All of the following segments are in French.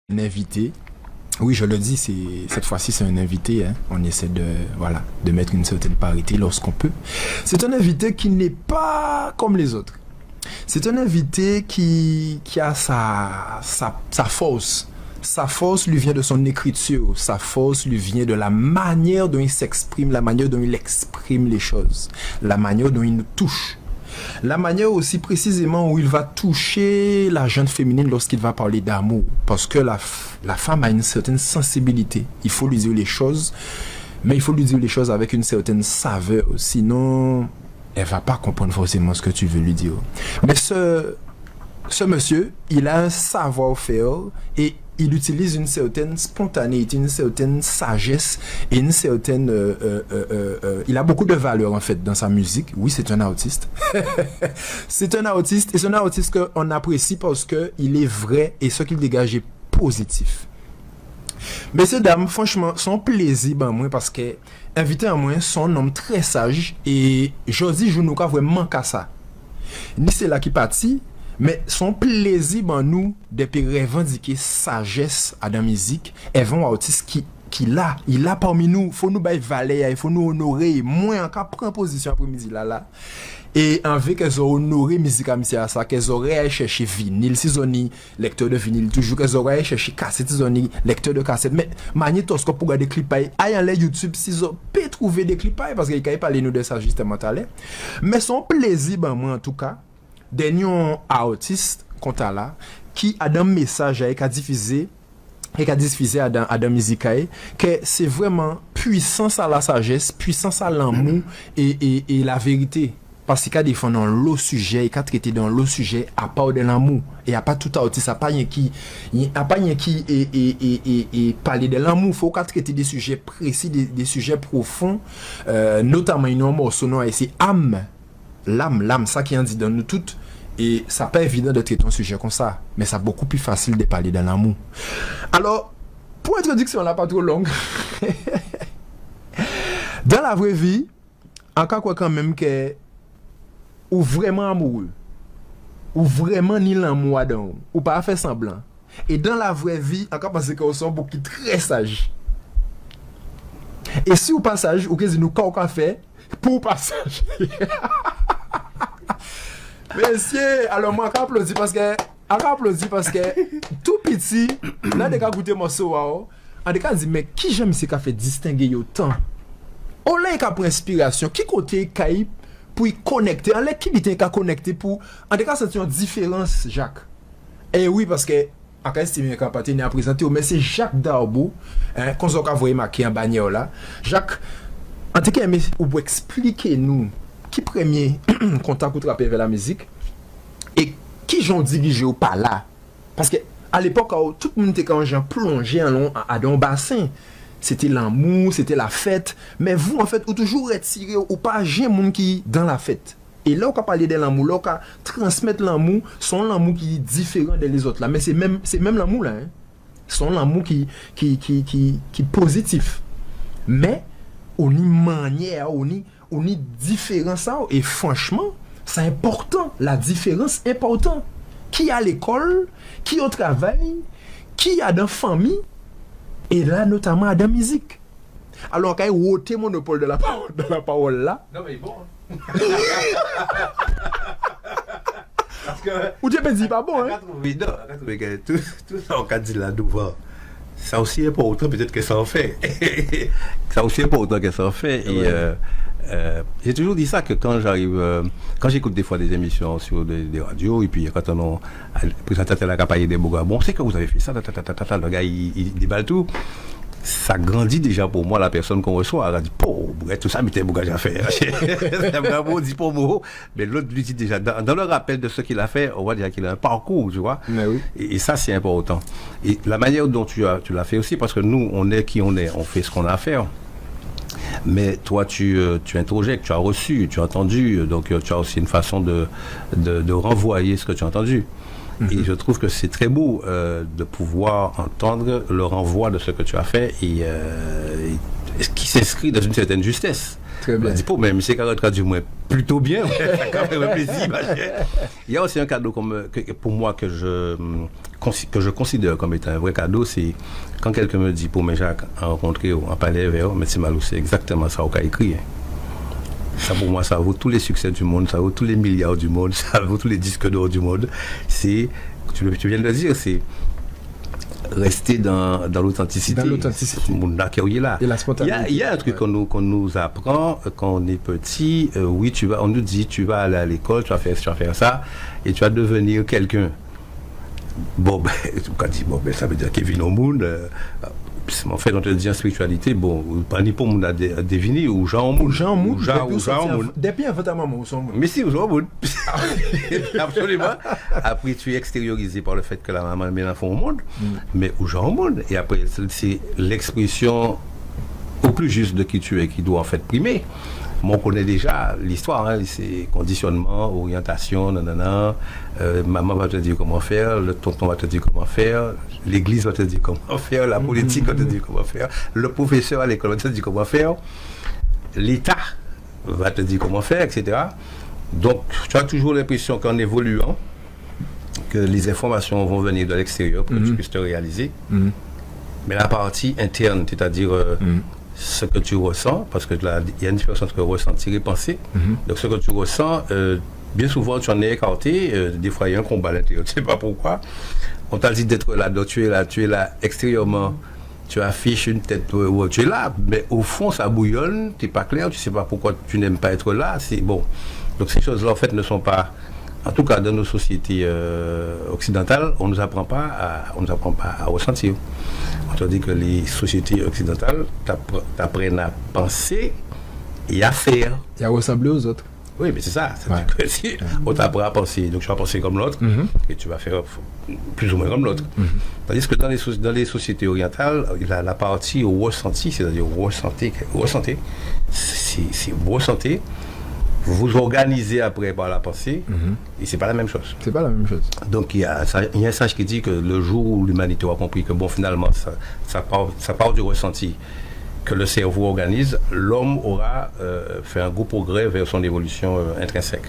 Un invité. Oui, je le dis, cette fois-ci, c'est un invité. Hein. On essaie de mettre une certaine parité lorsqu'on peut. C'est un invité qui n'est pas comme les autres. C'est un invité qui a sa force. Sa force lui vient de son écriture. Sa force lui vient de la manière dont il s'exprime, la manière dont il exprime les choses, la manière dont il nous touche. La manière aussi précisément où il va toucher la jeune féminine lorsqu'il va parler d'amour. Parce que la femme a une certaine sensibilité. Il faut lui dire les choses, mais il faut lui dire les choses avec une certaine saveur. Sinon, elle va pas comprendre forcément ce que tu veux lui dire. Mais ce monsieur, il a un savoir-faire et il utilise une certaine spontanéité, une certaine sagesse et une certaine... il a beaucoup de valeur en fait dans sa musique. Oui, c'est un artiste. C'est un artiste et c'est un artiste qu'on apprécie parce qu'il est vrai et ce qu'il dégage est positif. Messieurs, dames, franchement, son plaisir, moi, parce que invité à moi, son homme très sage et je dis, je n'ai pas vraiment qu'à ça. Ni c'est là qui partit, mais son plaisir, nous, depuis revendiquer sagesse à la musique, et vont artiste il a parmi nous, faut nous bailler valer, il faut nous honorer, moins en cas prendre position après-midi là. Et envie qu'elles ont honoré musique à ça, qu'elles auraient cherché vinyle, si on y lecteur de vinyle, toujours qu'elles auraient cherché cassette, si on y lecteur de cassette. Mais magnétoscope pour regarder des clips, aïe en les YouTube, si on peut trouver des clips, parce qu'il a parlé nous de ça justement tout à l'heure. Mais son plaisir, moi en tout cas, dernier artiste qu'on a là, qui a un message à diffuser, et qu'a diffusé à dans musique que c'est vraiment puissance à la sagesse, puissance à l'amour et la vérité. Parce qu'il a défendu dans le sujet, il a traité dans le sujet à part de l'amour. Et il n'y a pas tout artiste, il n'y a pas rien qui parler de l'amour. Il faut qu'il traite des sujets précis, des sujets profonds, notamment une morceau, c'est l'âme, ça qui en dit dans nous toutes. Et ça n'est pas évident de traiter un sujet comme ça, mais c'est beaucoup plus facile de parler de l'amour. Alors, pour introduction là, pas trop longue, dans la vraie vie, encore quoi quand même que ou vraiment amoureux, ou vraiment ni l'amour dedans, ou pas faire semblant. Et dans la vraie vie, encore parce que vous sont beaucoup très sages. Et si au passage, ou que nous qu'au fait pour passage. Messieurs, alors moi j'applaudis parce que tout petit, là des gars goûter morceau en des cas dit mais qui j'aime ce qu'a fait distinguer autant. On l'a qu'à pour inspiration, qui côté caï pour y connecter, on l'a qui était qu'à connecter pour en des cas c'est une différence Jacques. Et oui parce que à estimer qu'à partir à présenter mais c'est Jacques Darbo qu'on s'en voyé marqué en bannière là. Jacques en tout cas mais pour expliquer nous qui premier contact ou trapé vers la musique et qui j'ont dirigé au pas là parce que à l'époque tout le monde était quand j'en plongé à dans bassin c'était l'amour c'était la fête mais vous en fait ou toujours retiré ou pas j'ai monde qui dans la fête et là on peut parler de l'amour là on peut transmettre l'amour son l'amour qui est différent des autres là mais c'est même l'amour là hein. Son l'amour qui positif mais on y manière on y différence et franchement c'est important la différence est important qui à l'école qui au travail qui a dans famille et là notamment dans musique alors quand il ôter monopole de la parole là non mais bon parce que ou tu peux dire pas bon hein tout ça on a dit là devant ça aussi est important peut-être que ça en fait ça aussi est important que ça en fait et j'ai toujours dit ça que quand j'écoute des fois des émissions sur des radios et puis quand on a présenté la campagne des Bougabons, bon c'est que vous avez fait ça le gars il déballe tout ça grandit déjà pour moi la personne qu'on reçoit elle a dit pauvre tout ça mais t'es Bougage à faire c'est bravo dit pour moi mais l'autre lui dit déjà dans le rappel de ce qu'il a fait on va dire qu'il a un parcours tu vois oui. et ça c'est important et la manière dont tu l'as fait aussi parce que nous on est qui on est on fait ce qu'on a à faire mais toi tu introjectes, tu as reçu, tu as entendu, donc tu as aussi une façon de renvoyer ce que tu as entendu. Et je trouve que c'est très beau de pouvoir entendre le renvoi de ce que tu as fait et qui s'inscrit dans une certaine justesse. Très bien. On dit, même c'est quand du moins plutôt bien, ça quand même plaisir. Il y a aussi un cadeau pour moi que je considère comme étant un vrai cadeau, c'est quand quelqu'un me dit, pour mes Jacques, à rencontrer en palais vers Médecin Malou, c'est exactement ça qu'on a écrit. Ça pour moi, ça vaut tous les succès du monde, ça vaut tous les milliards du monde, ça vaut tous les disques d'or du monde. C'est, tu viens de le dire, c'est rester dans l'authenticité. Dans l'authenticité. Là. Et la spontanéité. Il y a un truc qu'on nous apprend quand on est petit. Oui, on nous dit, tu vas aller à l'école, tu vas faire ça, et tu vas devenir quelqu'un. Bon, ça veut dire Kevin au monde. En fait, on te dit en spiritualité, pas ni pour monde à deviner, ou Jean au monde. Ou Jean au monde. Depuis avant ta maman, ou son monde. Mais si, ou Jean au monde. Absolument. Après, tu es extériorisé par le fait que la maman met l'enfant au monde, mais ou Jean au monde. Et après, c'est l'expression au plus juste de qui tu es qui doit en fait primer. On connaît déjà l'histoire, c'est conditionnement, orientation, nanana. Maman va te dire comment faire, le tonton va te dire comment faire, l'église va te dire comment faire, la politique va te dire comment faire, le professeur à l'école va te dire comment faire, l'État va te dire comment faire, etc. Donc, tu as toujours l'impression qu'en évoluant, que les informations vont venir de l'extérieur pour que tu puisses te réaliser. Mais la partie interne, c'est-à-dire ce que tu ressens, parce que il y a une différence entre ressentir et penser. Donc ce que tu ressens, bien souvent tu en es écarté, des fois il y a un combat à l'intérieur, tu ne sais pas pourquoi. On t'a dit d'être là, donc tu es là extérieurement, tu affiches une tête où tu es là, mais au fond ça bouillonne, tu n'es pas clair, tu ne sais pas pourquoi tu n'aimes pas être là, c'est bon. Donc ces choses-là en fait ne sont pas, en tout cas dans nos sociétés occidentales, on ne nous apprend pas à ressentir. On te dit que les sociétés occidentales t'apprennent à penser et à faire. Et à ressembler aux autres. Oui, mais c'est ça. On t'apprend à penser. Donc tu vas penser comme l'autre et tu vas faire plus ou moins comme l'autre. Tandis que dans les sociétés orientales, la partie ressenti, c'est-à-dire ressentez, c'est vous ressentez, vous organisez après par la pensée, et c'est pas la même chose. C'est pas la même chose. Donc il y a un sage qui dit que le jour où l'humanité aura compris que finalement ça part du ressenti que le cerveau organise, l'homme aura fait un gros progrès vers son évolution intrinsèque.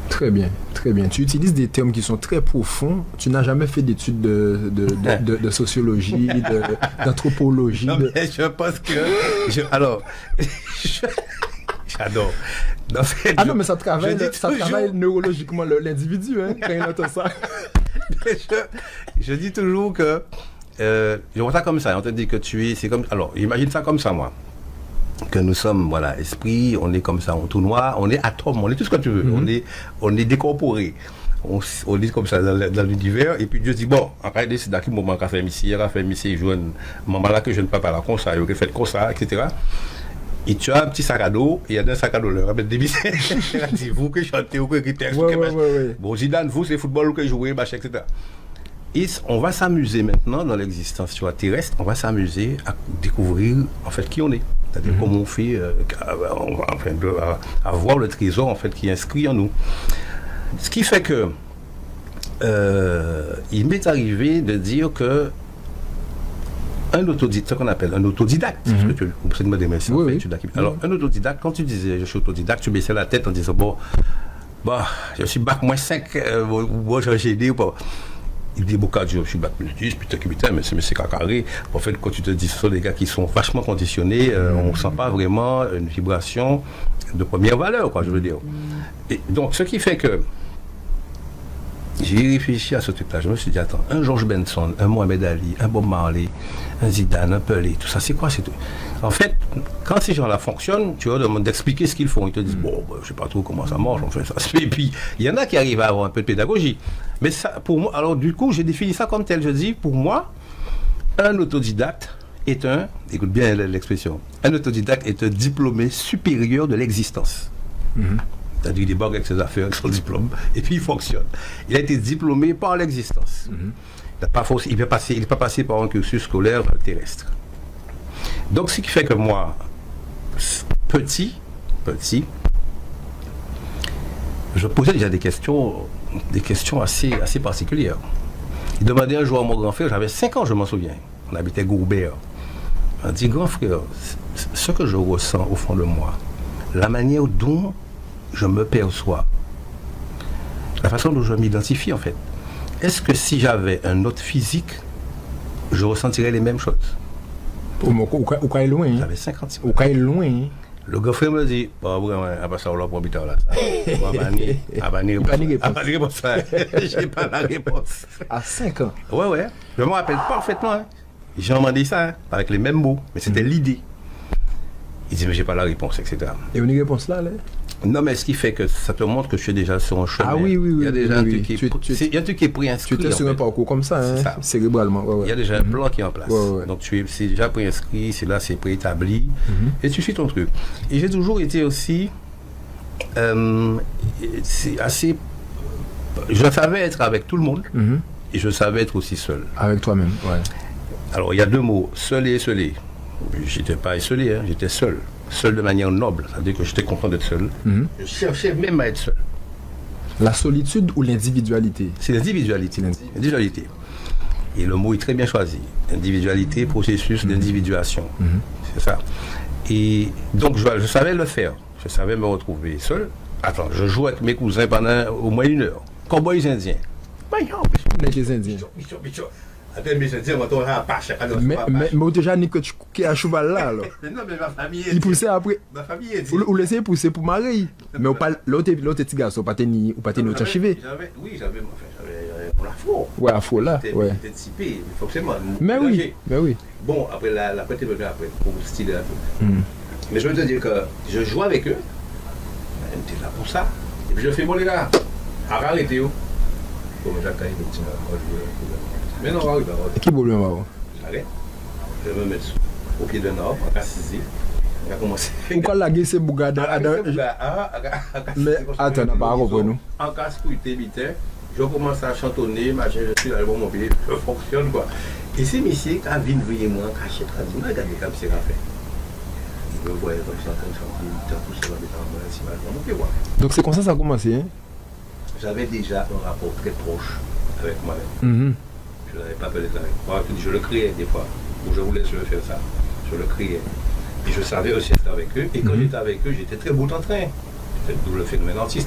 Très bien, très bien. Tu utilises des termes qui sont très profonds. Tu n'as jamais fait d'études de sociologie, d'anthropologie. Non, mais je pense que... J'adore. Non, mais ça travaille neurologiquement l'individu, quand il entend ça. Je dis toujours que je vois ça comme ça. On te dit que c'est comme. Alors, imagine ça comme ça, moi. Que nous sommes, esprit, on est comme ça, on tout noir, on est atome, on est tout ce que tu veux. On est décorporé. On est comme ça dans l'univers. Et puis Dieu dit, après, c'est dans quel moment qu'on a fait ici, je vois maman là que je ne peux pas là comme ça, il a fait comme ça, etc. Et tu as un petit sac à dos, et il y a un sac à dos, là, des billets. C'est vous qui chantez, vous qui textez. Bon, Zidane, vous, c'est football, vous qui jouez, machin, etc. Et on va s'amuser maintenant dans l'existence terrestre, on va s'amuser à découvrir en fait qui on est. C'est-à-dire comment on fait, à voir le trésor en fait qui est inscrit en nous. Ce qui fait que il m'est arrivé de dire que un autodidacte, ce qu'on appelle un autodidacte, alors un autodidacte, quand tu disais je suis autodidacte, tu baissais la tête en disant je suis bac moins 5, j'ai gêné ou pas. Il dit je suis bac plus 10, putain, mais c'est cacaré. En fait, quand tu te dis, ce sont des gars qui sont vachement conditionnés, on ne sent pas vraiment une vibration de première valeur, quoi, je veux dire. Et donc, ce qui fait que j'ai réfléchi à ce truc-là. Je me suis dit, attends, un George Benson, un Mohamed Ali, un Bob Marley, un Zidane, un Pelé, tout ça, c'est quoi c'est tout. En fait, quand ces gens-là fonctionnent, tu leur demandes d'expliquer ce qu'ils font. Ils te disent, je sais pas trop comment ça marche, on fait ça. Et puis, il y en a qui arrivent à avoir un peu de pédagogie. Mais ça, pour moi, alors du coup, j'ai défini ça comme tel. Je dis, pour moi, un autodidacte est écoute bien l'expression, un autodidacte est un diplômé supérieur de l'existence. C'est-à-dire qu'il débarque avec ses affaires, avec son diplôme, et puis il fonctionne. Il a été diplômé par l'existence. Il n'est pas passé par un cursus scolaire terrestre. Donc, ce qui fait que moi, petit, je posais déjà des questions assez particulières. Il demandait un jour à mon grand frère, j'avais 5 ans, je m'en souviens. On habitait Gourbert. Elle dit, grand frère, ce que je ressens au fond de moi, la manière dont je me perçois, la façon dont je m'identifie en fait, est-ce que si j'avais un autre physique, je ressentirais les mêmes choses? Ou est loin. J'avais 56 ans. Ou est loin. Le grand frère me dit, bah, vraiment, après ça, on l'a pas là. J'ai pas la réponse. À 5 ans. Ouais. Je me rappelle parfaitement. Hein. J'ai demandé ça hein, avec les mêmes mots, mais c'était l'idée. Il dit, mais j'ai pas la réponse, etc. Et une réponse là? Non, mais ce qui fait que ça te montre que je suis déjà sur un chemin. Ah oui. Il y a déjà un truc oui. il y a un truc qui est préinscrit. Tu étais sur un parcours comme ça, hein, ça. cérébralement. Ouais. Il y a déjà un plan qui est en place. Ouais. Donc c'est déjà préinscrit, c'est là, c'est préétabli. Et tu suis ton truc. Et j'ai toujours été aussi c'est assez. Je savais être avec tout le monde et je savais être aussi seul. Avec toi-même, ouais. Alors il y a deux mots, seul et esselé. J'étais pas esselé, hein, j'étais seul. Seul de manière noble, c'est-à-dire que j'étais content d'être seul. Je cherchais même à être seul. La solitude ou l'individualité? C'est l'individualité. L'individualité. Et le mot est très bien choisi. Individualité, processus d'individuation. C'est ça. Et donc je savais le faire. Je savais me retrouver seul. Attends, je joue avec mes cousins pendant au moins 1 heure. Cowboys indiens. Les Indiens. Mais déjà, ni que tu couquais à cheval là, alors. Non, mais ma famille est. Il poussait après. Ma famille est. Ou laisser pousser pour marier. Mais l'autre petit garçon, pas tenir ou pas tenir au chivé. Oui, j'avais mon afro. Ouais, afro là. Ouais. J'étais typé, forcément. Mais oui. Bon, après, la petite venue après, pour styler un peu. Mais je veux te dire que je joue avec eux. Elle était là pour ça. Et puis je fais, bon les gars, arrêtez-vous. Bon, mais j'attends un petit peu. Mais non, oui, bah, qui vaut le maman? J'arrête. Je vais me mettre au pied d'un arbre, en assisé. On a commencé. Pourquoi la gueule c'est Bougada? Mais attends, on n'a pas compris nous. En casse-couille, je commence à chantonner, machin, je suis là, bon, mon pied, je fonctionne quoi. Et c'est monsieur qui a vu moi en cachette, qui a dit, regardez comme c'est fait. Il me voyait comme ça, tout ça, donc c'est comme ça que ça a commencé, hein? J'avais déjà un rapport très proche avec moi-même. Je n'avais pas peur d'être avec moi. Je le criais des fois. Où je voulais faire ça. Je le criais. Et je savais aussi être avec eux. Et quand j'étais avec eux, j'étais très beau en train. C'était le double phénomène anti.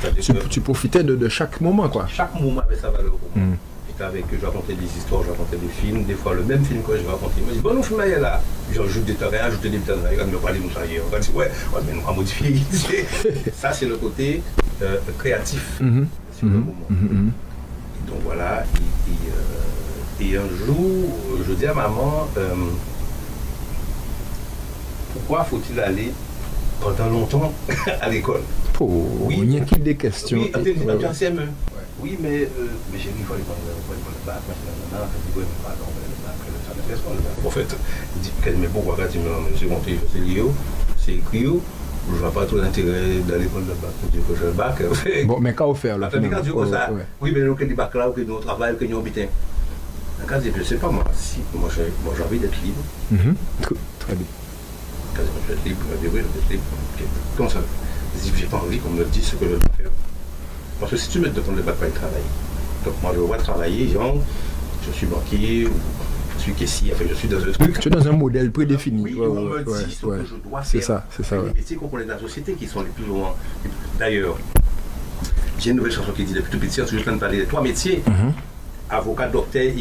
Tu profitais de chaque moment, quoi. Chaque moment avait sa valeur pour moi. J'étais avec eux, je racontais des histoires, je racontais des films. Des fois, le même film que je racontais, ils me disent, bon, nous filmons là. J'ajoute des terrains, ajoute des terrains. Ils me parlent de nous, ça y est. On va dire, ouais, mais nous, on va modifier. Ça, c'est le côté créatif sur le moment. Donc voilà. Et un jour, je dis à maman, pourquoi faut-il aller pendant longtemps à l'école? Oui, il y a qui des questions. Oui, en CME. Oui, mais j'ai dit, il faut aller prendre le bac, en fait, il dit, mais pourquoi quand tu me monté, c'est écrit, je ne vois pas trop l'intérêt d'aller prendre le bac pour dire que j'ai le bac. Bon, mais qu'à faire là? Oui, mais nous, que du bac là, ou que nous travaillons, que nous habitons. Quand je ne sais pas, moi j'ai envie d'être libre. Très bien. Quand je vais être libre, je vais être libre. Comment ça? Je n'ai pas envie qu'on me dise ce que je dois faire. Parce que si tu me demandes le bac, pas y travailler. Donc moi je vois travailler, genre, je suis banquier, ou je suis caissier, enfin je suis dans un truc. Tu es dans un modèle prédéfini. Oui, on me dit ce que je dois faire. C'est ça. Les métiers qu'on connaît dans la société qui sont les plus loin. D'ailleurs, j'ai une nouvelle chanson qui dit depuis tout petit, je suis en train de parler de 3 métiers. Avocat, docteur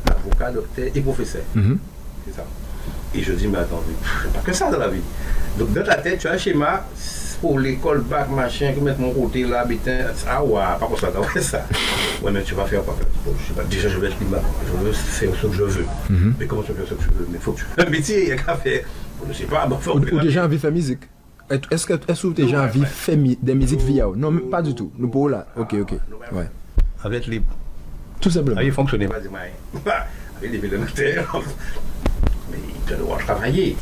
avocat, docteur et professeur. C'est ça. Et je dis, mais attends, je n'ai pas que ça dans la vie. Donc dans ta tête, tu as un schéma pour l'école, bac, machin, qui mettre mon côté là, bétain, ça, ouais, pas pour ça, t'as fait ça. Ouais, mais tu vas faire quoi? Je sais pas, déjà je vais être libre, je veux faire ce que je veux. Mais comment tu veux faire ce que tu veux? Mais il faut que tu fasses un métier, il y a qu'à faire. Je ne sais pas, bon, ou déjà envie de faire musique. Est-ce que déjà envie de faire des musiques via? Non, pas du tout. Nous pour là. Ok. Ouais. Avec être libre. Tout simplement. Il fonctionnait pas, avec les vélénataires. Mais tu dois devoir travailler.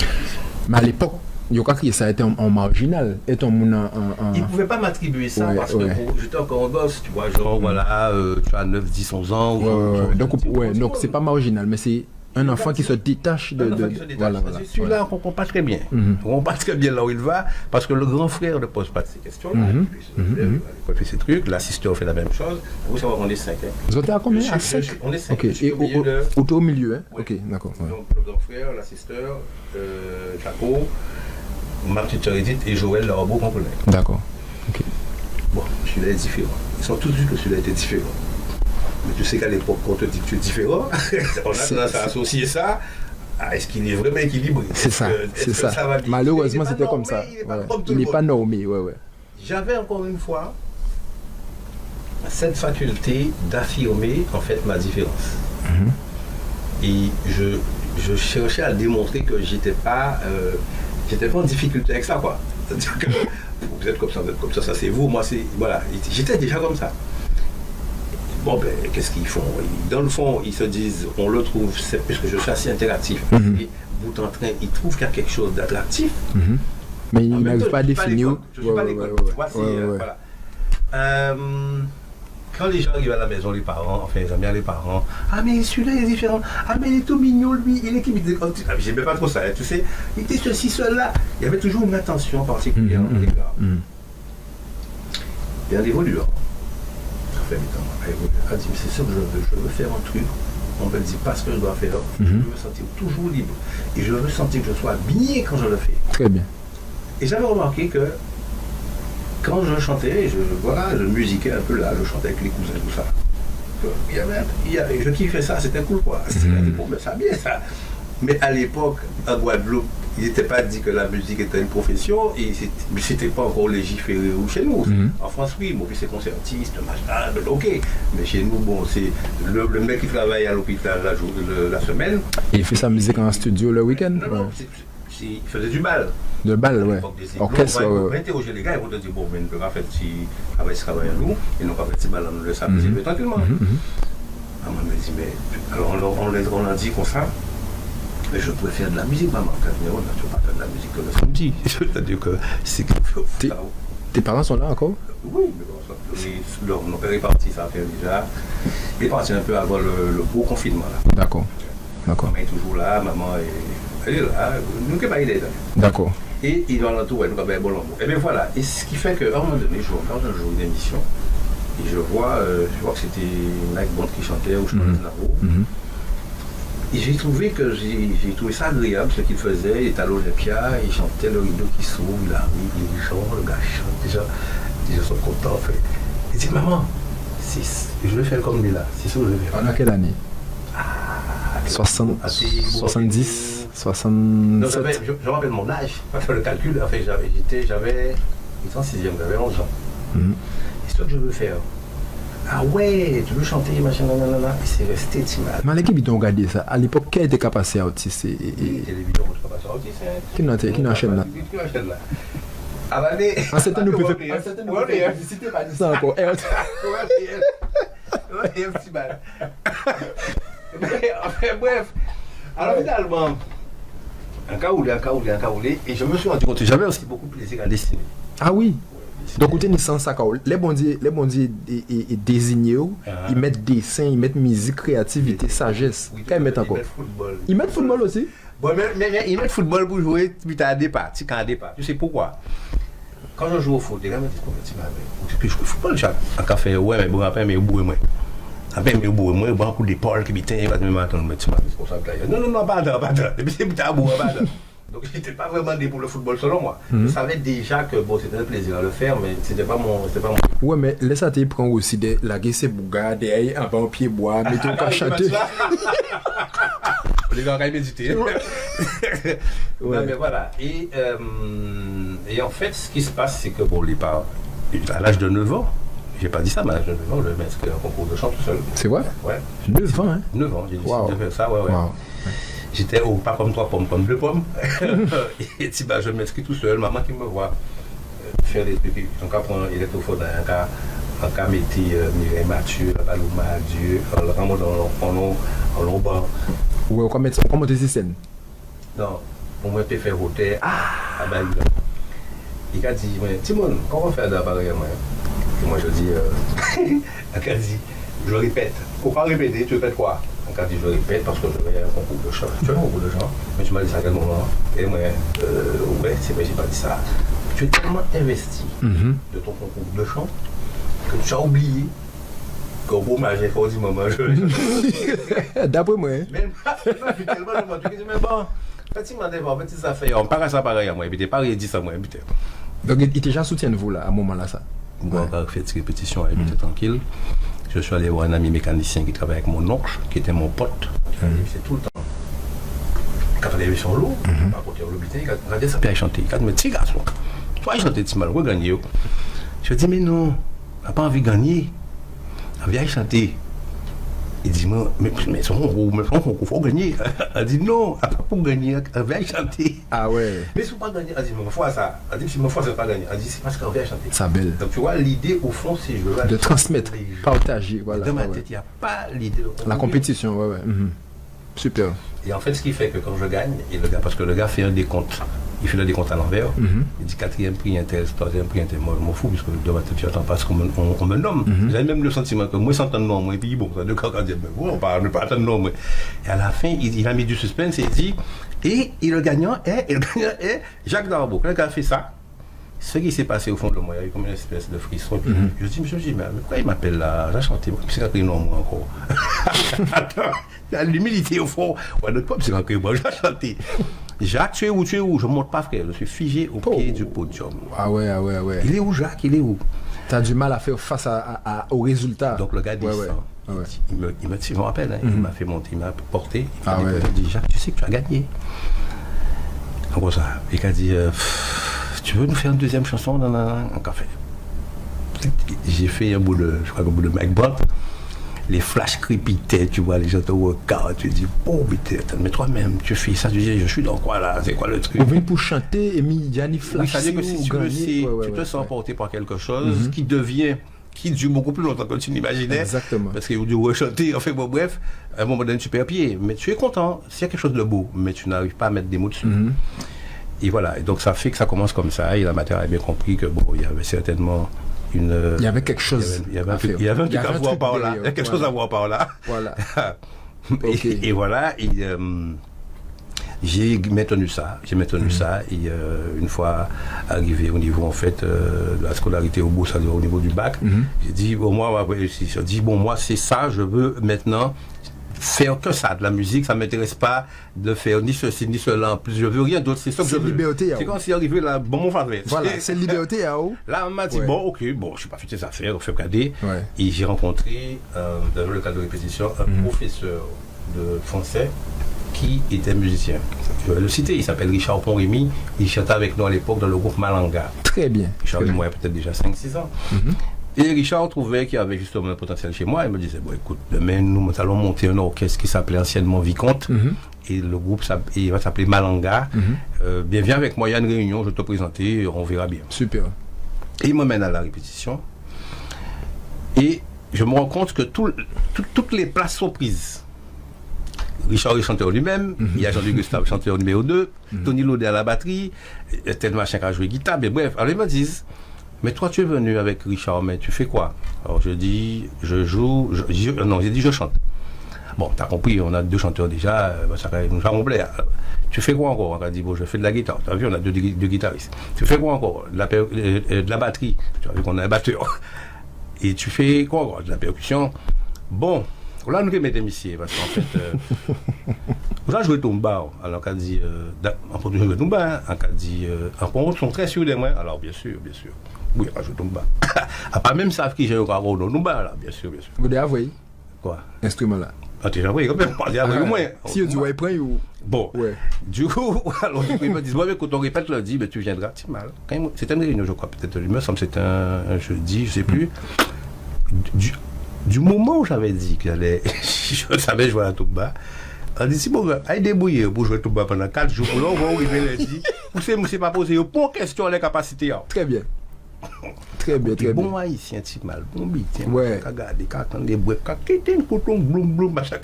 Mais à l'époque, il y a crié ça était en marginal. Il ne pouvait pas m'attribuer ça parce que j'étais encore un gosse, tu vois, genre voilà, tu as 9, 10, 11 ans. Donc c'est pas marginal, mais c'est Un enfant qui se détache de... Voilà. Celui-là, on comprend pas très bien. On comprend pas très bien là où il va, parce que le grand frère ne pose pas de ces questions-là. Il fait ces trucs, l'assisteur fait la même chose. Vous savez, on est 5. Vous êtes à combien? À 5? On est 5. Ok, et au milieu, hein? Ok, d'accord. Donc, le grand frère, l'assisteur, Jaco, ma petite sœur Edith et Joël, leur beau comprenait. D'accord. Ok. Bon, celui-là est différent. Ils sont tous dit que celui-là était différent. Mais tu sais qu'à l'époque, quand on te dit que tu es différent, on a tendance à associer ça à est-ce qu'il est vraiment équilibré. C'est ça, c'est ça. Malheureusement, c'était comme ça. Il n'est pas normé, ouais. J'avais encore une fois cette faculté d'affirmer en fait ma différence. Et je cherchais à démontrer que j'étais pas en difficulté avec ça, quoi. C'est-à-dire que vous êtes comme ça, ça c'est vous, moi c'est... Voilà, j'étais déjà comme ça. Bon, ben, qu'est-ce qu'ils font? Dans le fond, ils se disent, on le trouve, c'est puisque je suis assez interactif. Et bout en train, ils trouvent qu'il y a quelque chose d'attractif. Mais ils n'arrivent pas à définir. Je ne suis pas l'école. Voilà. Quand les gens arrivent à la maison, les parents, enfin les amis, les parents, ah mais celui-là il est différent, ah mais il est tout mignon lui, il est qui me dit, j'aimais pas trop ça, tu sais, il était ceci, cela, il y avait toujours une attention particulière à l'égard. Et un évoluant, ça fait du temps, a dit, c'est ça que je veux faire un truc, on me dit pas ce que je dois faire, je veux me sentir toujours libre, et je veux sentir que je sois bien quand je le fais. Très bien. Et j'avais remarqué que quand je chantais, je musiquais un peu là, je chantais avec les cousins, tout ça. Je kiffais ça, c'était cool quoi. C'était bon, mais ça bien ça. Mais à l'époque, à Guadeloupe, il n'était pas dit que la musique était une profession et c'était pas encore légiféré chez nous. En France, oui, mon fils est concertiste, machin, ok. Mais chez nous, bon, c'est le mec qui travaille à l'hôpital la semaine. Et il fait sa musique en studio le week-end? Non, il faisait du bal. De bal, ouais. Orchestre, on va interroger les gars, ils vont te dire, bon, mais ils ne peuvent pas faire petit travail à nous, ils n'ont pas fait petit bal, on le samedi, mais tranquillement. Maman me dit, mais alors on leur dit comme ça, mais je pourrais faire de la musique, maman. Quand on ne peut pas faire de la musique le samedi. C'est-à-dire que c'est quelque chose. Tes parents sont là encore? Oui, mais bon, mon père est parti, ça fait déjà. Il est parti un peu avant le beau confinement là. D'accord. Maman est toujours là, maman elle est là, nous ne pas il est là. D'accord. Et il doit l'entourer, nous avons un bon amour. Et bien voilà, et ce qui fait qu'à un moment donné, je regarde un jour une émission, et je vois que c'était Mike Bond qui chantait, ou je parlais de là-haut. Et j'ai trouvé ça agréable, ce qu'il faisait, il était à l'Olympia, il chantait le rideau qui s'ouvre, il arrive, il chante, le gars chante, déjà ils sont contents en fait. Il dit, maman, je vais faire comme lui là, c'est ça que je vais faire. En quelle année? 70 67. Je rappelle mon âge, pas faire le calcul, enfin j'avais 6e, j'avais 11 ans. C'est ce que je veux faire. Ah ouais, tu veux chanter, machin, nanana, et c'est resté Timal. Mais l'équipe, ils ont regardé ça. À l'époque, quel était capacité artiste? Télévision, je ne pas ça artiste. Qui n'enchaîne là? Qui n'enchaîne là? Ah bah mais... En cette année, nous pouvons faire... C'était pas dit ça encore. Ouais, un petit mal. Bref, alors finalement, un caoulé, et je me suis rendu compte que j'avais aussi beaucoup de plaisir à dessiner. Ah oui? Donc, vous tenez sans ça, les bondis désignés, ils mettent dessin, ils mettent musique, créativité, sagesse. Quand ils mettent encore? Ils mettent football aussi? Bon, mais ils mettent football pour jouer, puis t'as un départ, tu sais pourquoi? Quand je joue au foot, les gars me disent, tu joues au football, en café, ouais, mais bon, après, mais au bout, moi. Après, mais au bout, moi, bon, un coup d'épaule qui m'éteint, il va me mettre, tu m'as dit, non, pas de, depuis c'est à bout, pas de. Donc, je n'étais pas vraiment né pour le football selon moi. Je savais déjà que bon, c'était un plaisir à le faire, mais c'était pas mon. Ouais, mais laisse ça te prendre aussi de la guesse bouga, des avant pied bois, mais tout qu'à chanter. Les gars, quand ils méditer. Ouais, mais voilà. Et en fait, ce qui se passe, c'est que bon, à l'âge de 9 ans, j'ai pas dit ça, mais à l'âge de 9 ans, je m'inscris à un concours de chant tout seul. C'est vrai? Ouais. 9 ans, hein? 9 ans, j'ai décidé de faire ça, ouais. Wow. J'étais pas comme 3 pommes, comme 2 pommes. Et bah, je m'inscris tout seul, maman qui me voit faire des trucs. En cas, prendre l'électrophone, en cas, mettre Mireille Mathieu, Paloma Dieu, le ramo en l'ombre. Ouais, comment monter ces scènes? Non, pour moi, je faire hôtel à Baïla. Il a dit, Timon, comment faire d'appareil moi? Et moi, je dis, il a dit, je répète. Faut pas répéter, tu répètes quoi? Quand je répète, parce que je vais à un concours de chant. Tu as un concours de chant, mais tu m'as dit ça à quel moment? Et moi, ouais, c'est vrai, j'ai pas dit ça. Tu es tellement investi de ton concours de chant que tu as oublié qu'au beau j'ai fait du moment. D'après moi. Mais tellement longtemps, tu dis, mais bon, pratiquement, petit ça fait, on parle ça pareil à moi, et puis pas dit ça moi, putain. Donc, il déjà soutient vous là, à un moment-là, ça? Bon, on a fait cette répétition, elle était tranquille. Je suis allé voir un ami mécanicien qui travaille avec mon oncle, qui était mon pote. C'est tout le temps. Quand on avait sur l'eau, à côté de l'hôpital, il a dit ça, puis il chanter. Il a dit, mais petit garçon, toi, il chantait, tu m'as gagné. Je dis, mais non, on n'a pas envie de gagner. On vient chanter. Il dit, mais son concours, il faut gagner. Elle dit, non, pas pour gagner, on vient chanter. Ah ouais. Mais si on ne pas gagner, elle dit, mais fois ça. Elle dit, si ma foi, c'est pas gagner. Elle dit, c'est parce qu'on vient chanter. Ça belle. Donc tu vois, l'idée, au fond, c'est de transmettre, partager. Voilà. Dans ma tête, il n'y a pas l'idée de la compétition, ouais. Super. Et en fait, ce qui fait que quand je gagne, et le gars, parce que le gars fait un décompte, il fait le décompte à l'envers, il dit 4e prix intel, 3e prix intel. Moi, je m'en fous, parce que dans ma tête, j'attends pas ce qu'on me nomme. J'ai même le sentiment que moi, sans ton nom, moi, et puis bon, ça deux quand on dit, mais bon, on ne pas attendre nom. Et à la fin, il a mis du suspense et il dit, et le gagnant est Jacques Darbo. Quand le gars a fait ça, ce qui s'est passé au fond de moi, il y a eu comme une espèce de frisson. Je dis, monsieur, mais pourquoi il m'appelle là? J'ai chanté, moi, c'est quand non, moi encore. Attends, l'humilité au fond. Ouais, notre peuple, c'est quand moi, j'ai chanté. Jacques, tu es où? Je ne monte pas, frère. Je suis figé au pied du podium. Ah ouais. Il est où, Jacques? Il est où? Tu as du mal à faire face au résultat. Donc le gars dit ça. Il me rappelle, hein, il m'a fait monter, il m'a porté. Il dit, Jacques, tu sais que tu as gagné. Comme ça. Il a dit, tu veux nous faire une deuxième chanson dans un café? J'ai fait un bout de Mike Brandt. Les flashs crépitaient, tu vois, les gens te regardent, tu dis, oh, mais toi-même, tu fais ça, tu dis, je suis dans quoi là? C'est quoi le truc? On vient pour chanter et Yannick flash. C'est-à-dire que si tu te sens porté par quelque chose qui dure beaucoup plus longtemps que tu n'imaginais. Exactement. Parce qu'il faut du rechanter, enfin bon, bref, à un moment donné, tu perds pied. Mais tu es content, s'il y a quelque chose de beau, mais tu n'arrives pas à mettre des mots dessus. Et voilà, et donc ça fait que ça commence comme ça, et l'amateur a bien compris que bon, il y avait certainement il y avait quelque chose. Il y avait un truc à voir par là. Il y a quelque chose à voir par là. Voilà. Et voilà. J'ai maintenu ça. Et une fois arrivé au niveau en fait de la scolarité au bout, c'est-à-dire au niveau du bac, j'ai dit moi c'est ça. Je veux maintenant faire que ça, de la musique, ça ne m'intéresse pas de faire ni ceci ni cela en plus, je veux rien d'autre, c'est ça que je veux. C'est quand c'est arrivé là, bon mon frère. Voilà, c'est liberté là on m'a dit, bon je ne suis pas fait des affaires, on fait cadet, et j'ai rencontré, dans le cadre de répétition, un professeur de français qui était musicien. Je vais le citer, il s'appelle Richard Pont-Rémy, il chantait avec nous à l'époque dans le groupe Malanga. Très bien. Richard et moi, peut-être déjà 5-6 ans. Et Richard trouvait qu'il y avait justement un potentiel chez moi. Il me disait, bon écoute, demain nous allons monter un orchestre qui s'appelait anciennement Vicomte. Et le groupe il va s'appeler Malanga. Bien, viens avec moi, il y a une réunion, je vais te présenter, on verra bien. Super. Et il m'emmène à la répétition. Et je me rends compte que toutes les places sont prises. Richard est chanteur lui-même, il y a Jean-Luc Gustave, chanteur numéro 2, Tony Laudet à la batterie, tel machin qui a joué guitare, mais bref, alors ils me disent, mais toi tu es venu avec Richard, mais tu fais quoi? Alors je dis, je joue, j'ai dit je chante. Bon, t'as compris, on a 2 chanteurs déjà, ça nous a comblé. Tu fais quoi encore? On a dit, bon, je fais de la guitare, tu as vu, on a deux guitaristes. Tu fais quoi encore? De la batterie, tu as vu qu'on a un batteur. Et tu fais quoi encore? De la percussion. Bon. Là, nous mettons ici, parce qu'en fait, on a joué Tomba. Alors, on a dit, on peut jouer Tomba, on a dit, on sont très sûrs de moi. Alors, bien sûr. Oui, on a joué Tomba. Après, même ça, qui j'ai eu un Tomba, alors, bien sûr. Vous l'avez avoué? Quoi? Instrument là. Ah, tu l'as avoué, quand même, pas avoué moins. Si, on dit, ouais, prends ou. Bon, du coup, alors, ils me disent, bon, écoute, on répète lundi, mais tu viendras, c'est mal. C'était une réunion, je crois, peut-être, il me semble que c'était un jeudi, je ne sais plus. Du moment où j'avais dit que je savais jouer à Tomba, on dit si bon, allez débrouiller pour jouer Tomba pendant 4 jours, là on va arriver lundi. Vous savez, je ne sais pas poser pour question les capacités. Très bien. Bon haïtien, type mal, bon bit, regarder, quand on des bois, quand il y a un coton, bloum, machin,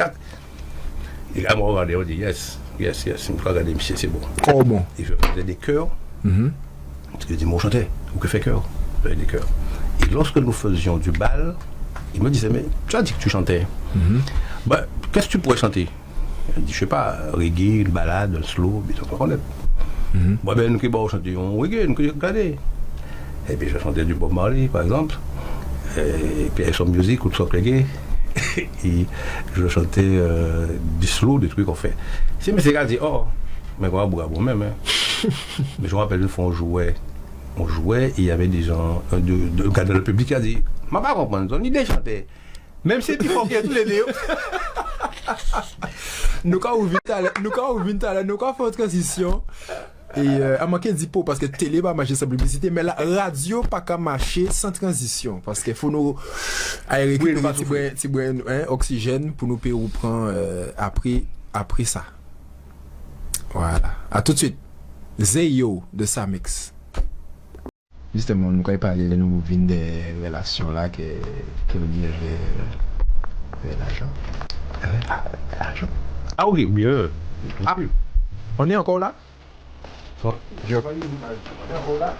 et là, moi, on dit yes, il me regarder, monsieur, c'est bon. Oh bon. Et je faisais des chœurs. Je dis, moi, je chantais, ou que fait chœur? Je faisais des chœurs. Et lorsque nous faisions du bal, il me disait, mais tu as dit que tu chantais. qu'est-ce que tu pourrais chanter? Il dit, je sais pas, reggae, une balade, un slow, mais ça pas connaître. Moi, ben, nous qui bon chanter, on reggae, nous qui regarder. Et puis, je chantais du Bob Marley, par exemple. Et puis, avec son musique ou son reggae. Et je chantais du slow, des trucs qu'on fait. Si mes gars disent, oh, mais quoi, bon même. Hein. Mais je me rappelle une fois, on jouait, et il y avait des gens, de gars dans le public qui a dit, je ne pas comprendre, on idée de chanter. Même si tu font qu'il y a tous les deux. Nous, quand on vient faire une transition, et à manquer d'hypo, parce que télé va marcher sans publicité, mais la radio pas qu'à marcher sans transition, parce qu'il faut nous aérer petit oxygène pour nous payer ou prendre après ça. Voilà. À tout de suite. Zeyo de Samix. Justement, nous, quand il parle de nous vient des relations là qui veulent vers l'argent. L'argent. Ah oui, mieux. Ah, on est encore là? On est encore là?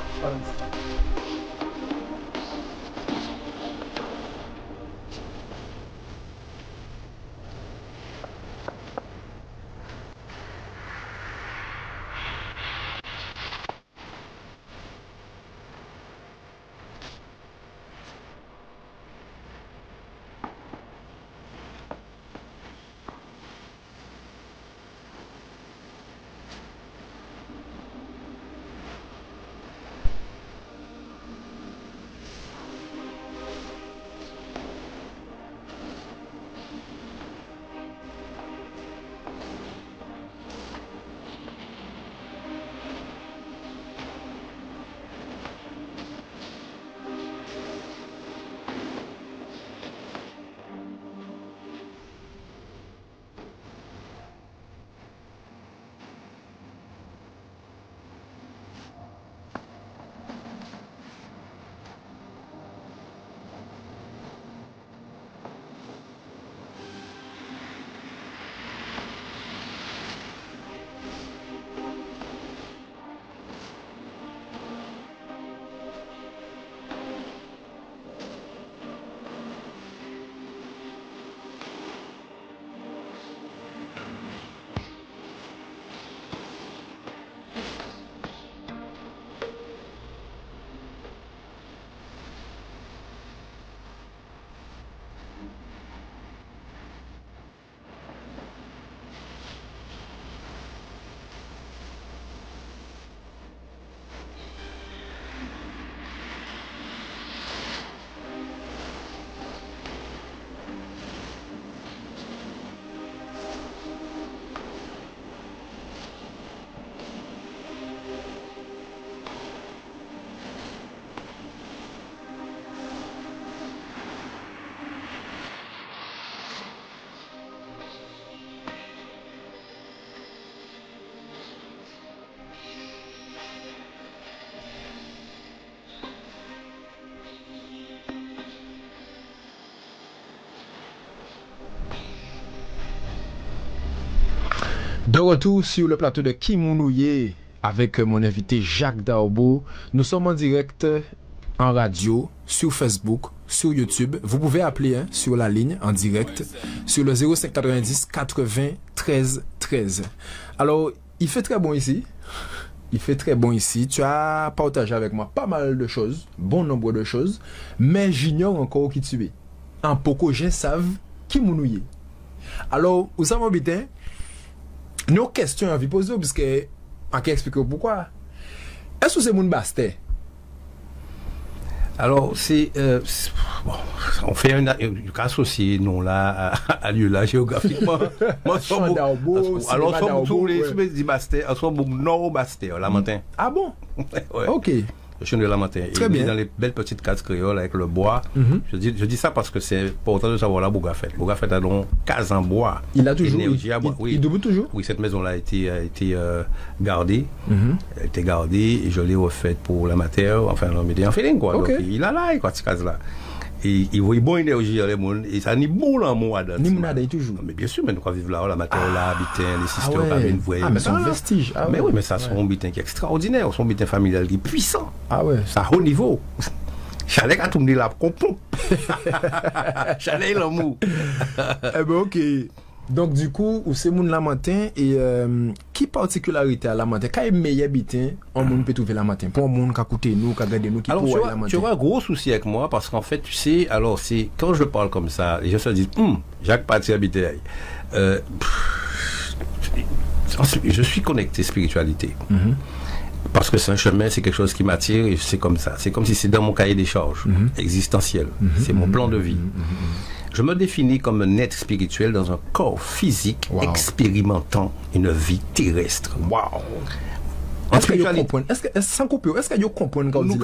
De retour sur le plateau de Kimounouye avec mon invité Jacques Darbo. Nous sommes en direct en radio, sur Facebook, sur YouTube. Vous pouvez appeler sur la ligne en direct sur le 0590 80 13 13. Alors, il fait très bon ici. Tu as partagé avec moi pas mal de choses, bon nombre de choses, mais j'ignore encore qui tu es. En poko, je savent Kimounouye. Alors, vous savez, mon bitin, nos questions à vous poser, parce que, on peut expliquer pourquoi. Est-ce que c'est mon basté? Alors, bon, on fait un associé, non, là, à lieu là, géographiquement. Moi, alors, tous les basté, on soit non basté, la matin. Ah bon? Ouais. Ok. Je suis de la matin. Très bien. Dans les belles petites cases créoles avec le bois. Je dis ça parce que c'est important de savoir là, Bougafet. Bougafet a donc case en bois. Il a toujours. Oui. Il debout toujours? Oui, cette maison-là a été gardée. Elle a été gardée et je l'ai refaite pour la matière. Enfin, on met en feeling, quoi. Okay. Donc, il a là, quoi, cette case-là. Et il voit une bonne énergie dans les monde. Et ça n'est bon là, moi. Ni mon adé toujours. Mais bien sûr, mais nous, quand vivons là, la matière là, habitant, les sisters, qui viennent voir. Ah, mais c'est un vestige. Mais oui, mais ça, c'est un butin qui est extraordinaire. C'est un butin familial qui est puissant. Ah ouais. Ça a haut niveau. Chalet quand on me dit là, comprend. Chalet l'amour. Eh ben ok. Donc, du coup, ou c'est moun la matin, et qui particularité à la matin? Quand il meilleur bitin, on moun peut trouver la matin. Pour un moun qui a coûté nous, qui a gardé nous, qui alors, peut la matin. tu vois un gros souci avec moi, parce qu'en fait, tu sais, alors, c'est, quand je parle comme ça, les gens se disent, Jacques Paty habité. Je suis connecté spiritualité. Parce que c'est un chemin, c'est quelque chose qui m'attire et c'est comme ça. C'est comme si c'est dans mon cahier des charges existentiel. C'est mon plan de vie. Je me définis comme un être spirituel dans un corps physique expérimentant une vie terrestre. Waouh! Est-ce que vous comprenez? Sans couper, est-ce que vous comprenez quand vous dites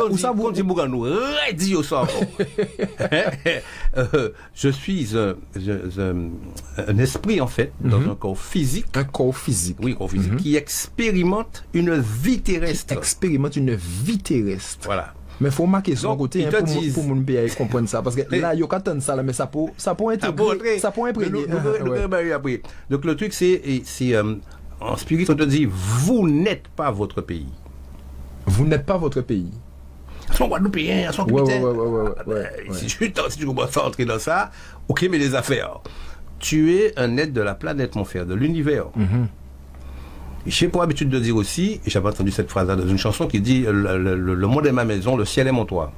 je suis un esprit en fait dans un corps physique. Un corps physique. Oui, corps physique qui expérimente une vie terrestre. Expérimente une vie terrestre. Voilà. Mais il faut marquer son côté pour mon pays comprendre ça. Parce que là, il y a ça, mais ça peut imprégner. Donc le truc, c'est en spirit, on te dit, vous n'êtes pas votre pays. Vous n'êtes pas votre pays. Son Guadeloupéen, son capitaine. Si tu commences à entrer dans ça, ok, mais les affaires. Tu es un être de la planète, mon frère, de l'univers. J'ai pour habitude de dire aussi, et j'avais entendu cette phrase-là dans une chanson qui dit le monde est ma maison, le ciel est mon toit.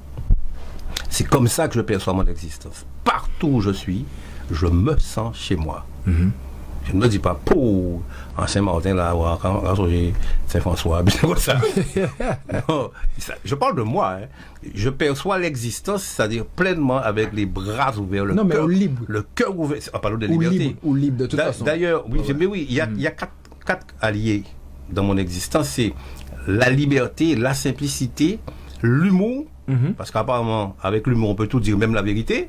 C'est comme ça que je perçois mon existence. Partout où je suis, je me sens chez moi. Je ne me dis pas, pour en Saint-Martin, là, ou en Saint-François, comme ça. Non, je parle de moi. Je perçois l'existence, c'est-à-dire pleinement avec les bras ouverts, le cœur ouvert. En parlant de liberté. Ou libre de toute façon. D'ailleurs, oui, mais oui, il y a quatre alliés dans mon existence. C'est la liberté, la simplicité, l'humour. Parce qu'apparemment, avec l'humour, on peut tout dire, même la vérité.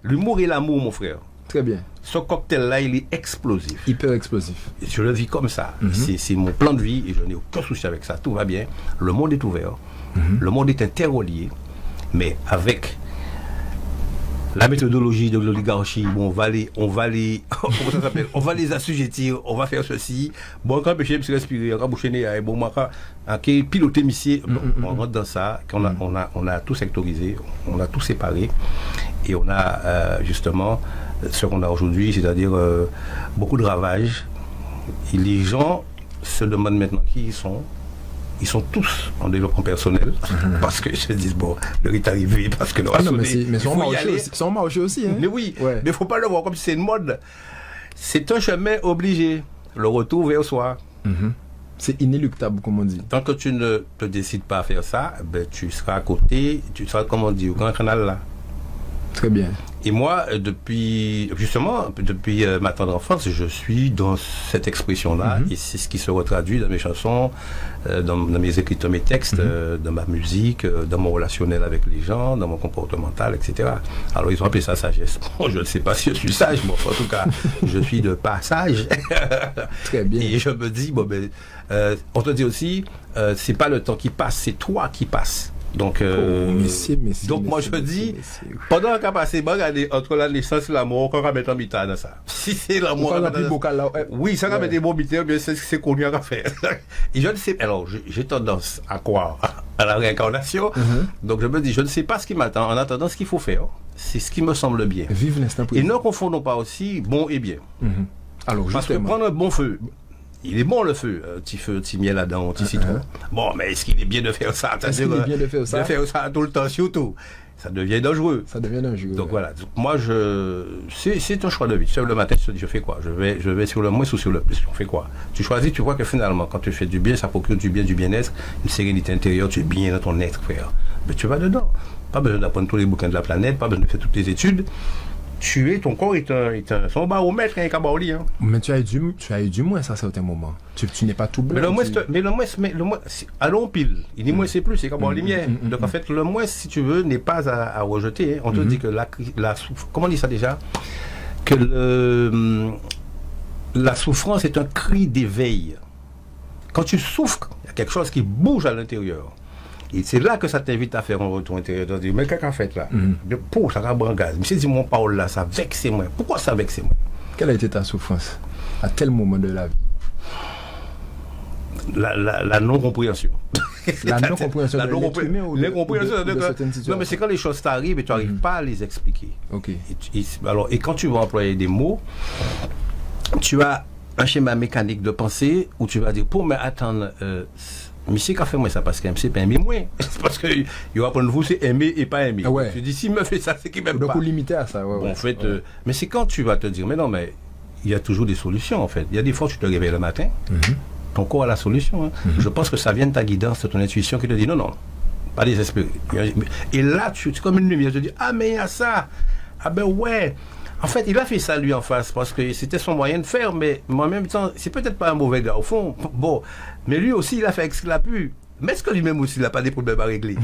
L'humour et l'amour, mon frère. Très bien. Ce cocktail-là, il est explosif. Hyper explosif. Je le vis comme ça. C'est mon plan de vie et je n'ai aucun souci avec ça. Tout va bien. Le monde est ouvert. Le monde est interrelié. Mais avec la méthodologie de l'oligarchie, on va les comment ça s'appelle? On va les assujettir, on va faire ceci. Bon, quand je me respirer, quand je bon, piloter missier, on rentre dans ça, on a tout sectorisé, on a tout séparé et on a justement ce qu'on a aujourd'hui, c'est-à-dire beaucoup de ravages. Et les gens se demandent maintenant qui ils sont. Ils sont tous en développement personnel parce que ils se disent bon, l'heure est arrivée parce que mais son marché aussi. Hein? Mais oui, mais il ne faut pas le voir comme si c'est une mode. C'est un chemin obligé, le retour vers soi. C'est inéluctable, comme on dit. Tant que tu ne te décides pas à faire ça, ben, tu seras à côté, tu seras, comme on dit, au grand canal là. Très bien. Et moi, depuis ma tendre enfance, je suis dans cette expression-là, et c'est ce qui se retraduit dans mes chansons, dans mes écrits, dans mes textes, dans ma musique, dans mon relationnel avec les gens, dans mon comportemental, etc. Alors, ils ont appelé ça sagesse. Bon, je ne sais pas si je suis sage, mais en tout cas, je suis de passage. Très bien. Et je me dis, bon, ben, on te dit aussi, c'est pas le temps qui passe, c'est toi qui passes. Donc, moi je dis, pendant qu'on passe, regardez, entre la naissance et la mort, on va mettre en mitad dans ça. Si c'est la mort, oui, ça va mettre des bons mitad, bien c'est qu'on lui a fait. Et je ne sais, alors j'ai tendance à croire à la réincarnation, donc je me dis, je ne sais pas ce qui m'attend. En attendant, ce qu'il faut faire, c'est ce qui me semble bien. Vive l'instant présent. Et ne confondons pas aussi bon et bien. Alors, parce que prendre un bon feu, il est bon le feu, un petit feu, un petit miel là-dedans, un petit citron. Bon, mais est-ce qu'il est bien de faire ça? Est-ce qu'il est bien de faire ça? De faire ça tout le temps, surtout. Ça devient dangereux. Donc voilà. Donc, moi, c'est un choix de vie. Tu sais, le matin, tu te dis, je fais quoi? Je vais sur le moins ou sur le plus. On fait quoi? Tu choisis, tu vois que finalement, quand tu fais du bien, ça procure du bien, du bien-être, une sérénité intérieure, tu es bien dans ton être, frère. Mais tu vas dedans. Pas besoin d'apprendre tous les bouquins de la planète, pas besoin de faire toutes les études. Ton corps est son baromètre, un cabaoli. Hein. Mais tu as eu du moins à certains moments. Tu n'es pas tout blanc. Mais le moins, allons pile. Il dit moins c'est plus, c'est comme en lumière. Donc en fait, le moins, si tu veux, n'est pas à rejeter. Hein. On te dit que comment on dit ça déjà? Que la souffrance est un cri d'éveil. Quand tu souffres, il y a quelque chose qui bouge à l'intérieur. Et c'est là que ça t'invite à faire un retour intérieur. Tu dis, mais qu'est-ce qu'on fait là? Pour ça va prendre gaz. Mais si mon parole là, ça vexe moi. Pourquoi ça vexe moi? Quelle a été ta souffrance à tel moment de la vie? La non-compréhension. La non-compréhension La de l'être humain ou de l'incompréhension certaines situations. Non, mais c'est quand les choses t'arrivent et tu n'arrives pas à les expliquer. Ok. Et quand tu vas employer des mots, tu as un schéma mécanique de pensée où tu vas dire, pour me attendre, monsieur qu'a fait moi ça parce qu'il c'est pas aimer moi. C'est parce que il va prendre vous, c'est aimer et pas aimer. Ah ouais. Tu dis, s'il me fait ça, c'est qu'il m'aime pas. Donc, vous limiter à ça. Ouais, Bon, ouais. en fait, Ouais. mais c'est quand tu vas te dire, mais non, mais il y a toujours des solutions, en fait. Il y a des fois où tu te réveilles le matin, ton corps a la solution. Hein. Je pense que ça vient de ta guidance, de ton intuition qui te dit, non, non, pas désespérer. Et là, tu es comme une lumière, tu te dis, ah, mais il y a ça. Ah ben ouais. En fait, il a fait ça lui en face parce que c'était son moyen de faire, mais en même temps, c'est peut-être pas un mauvais gars au fond. Bon, mais lui aussi, il a fait avec ce qu'il a pu. Mais est-ce que lui-même aussi, il n'a pas des problèmes à régler?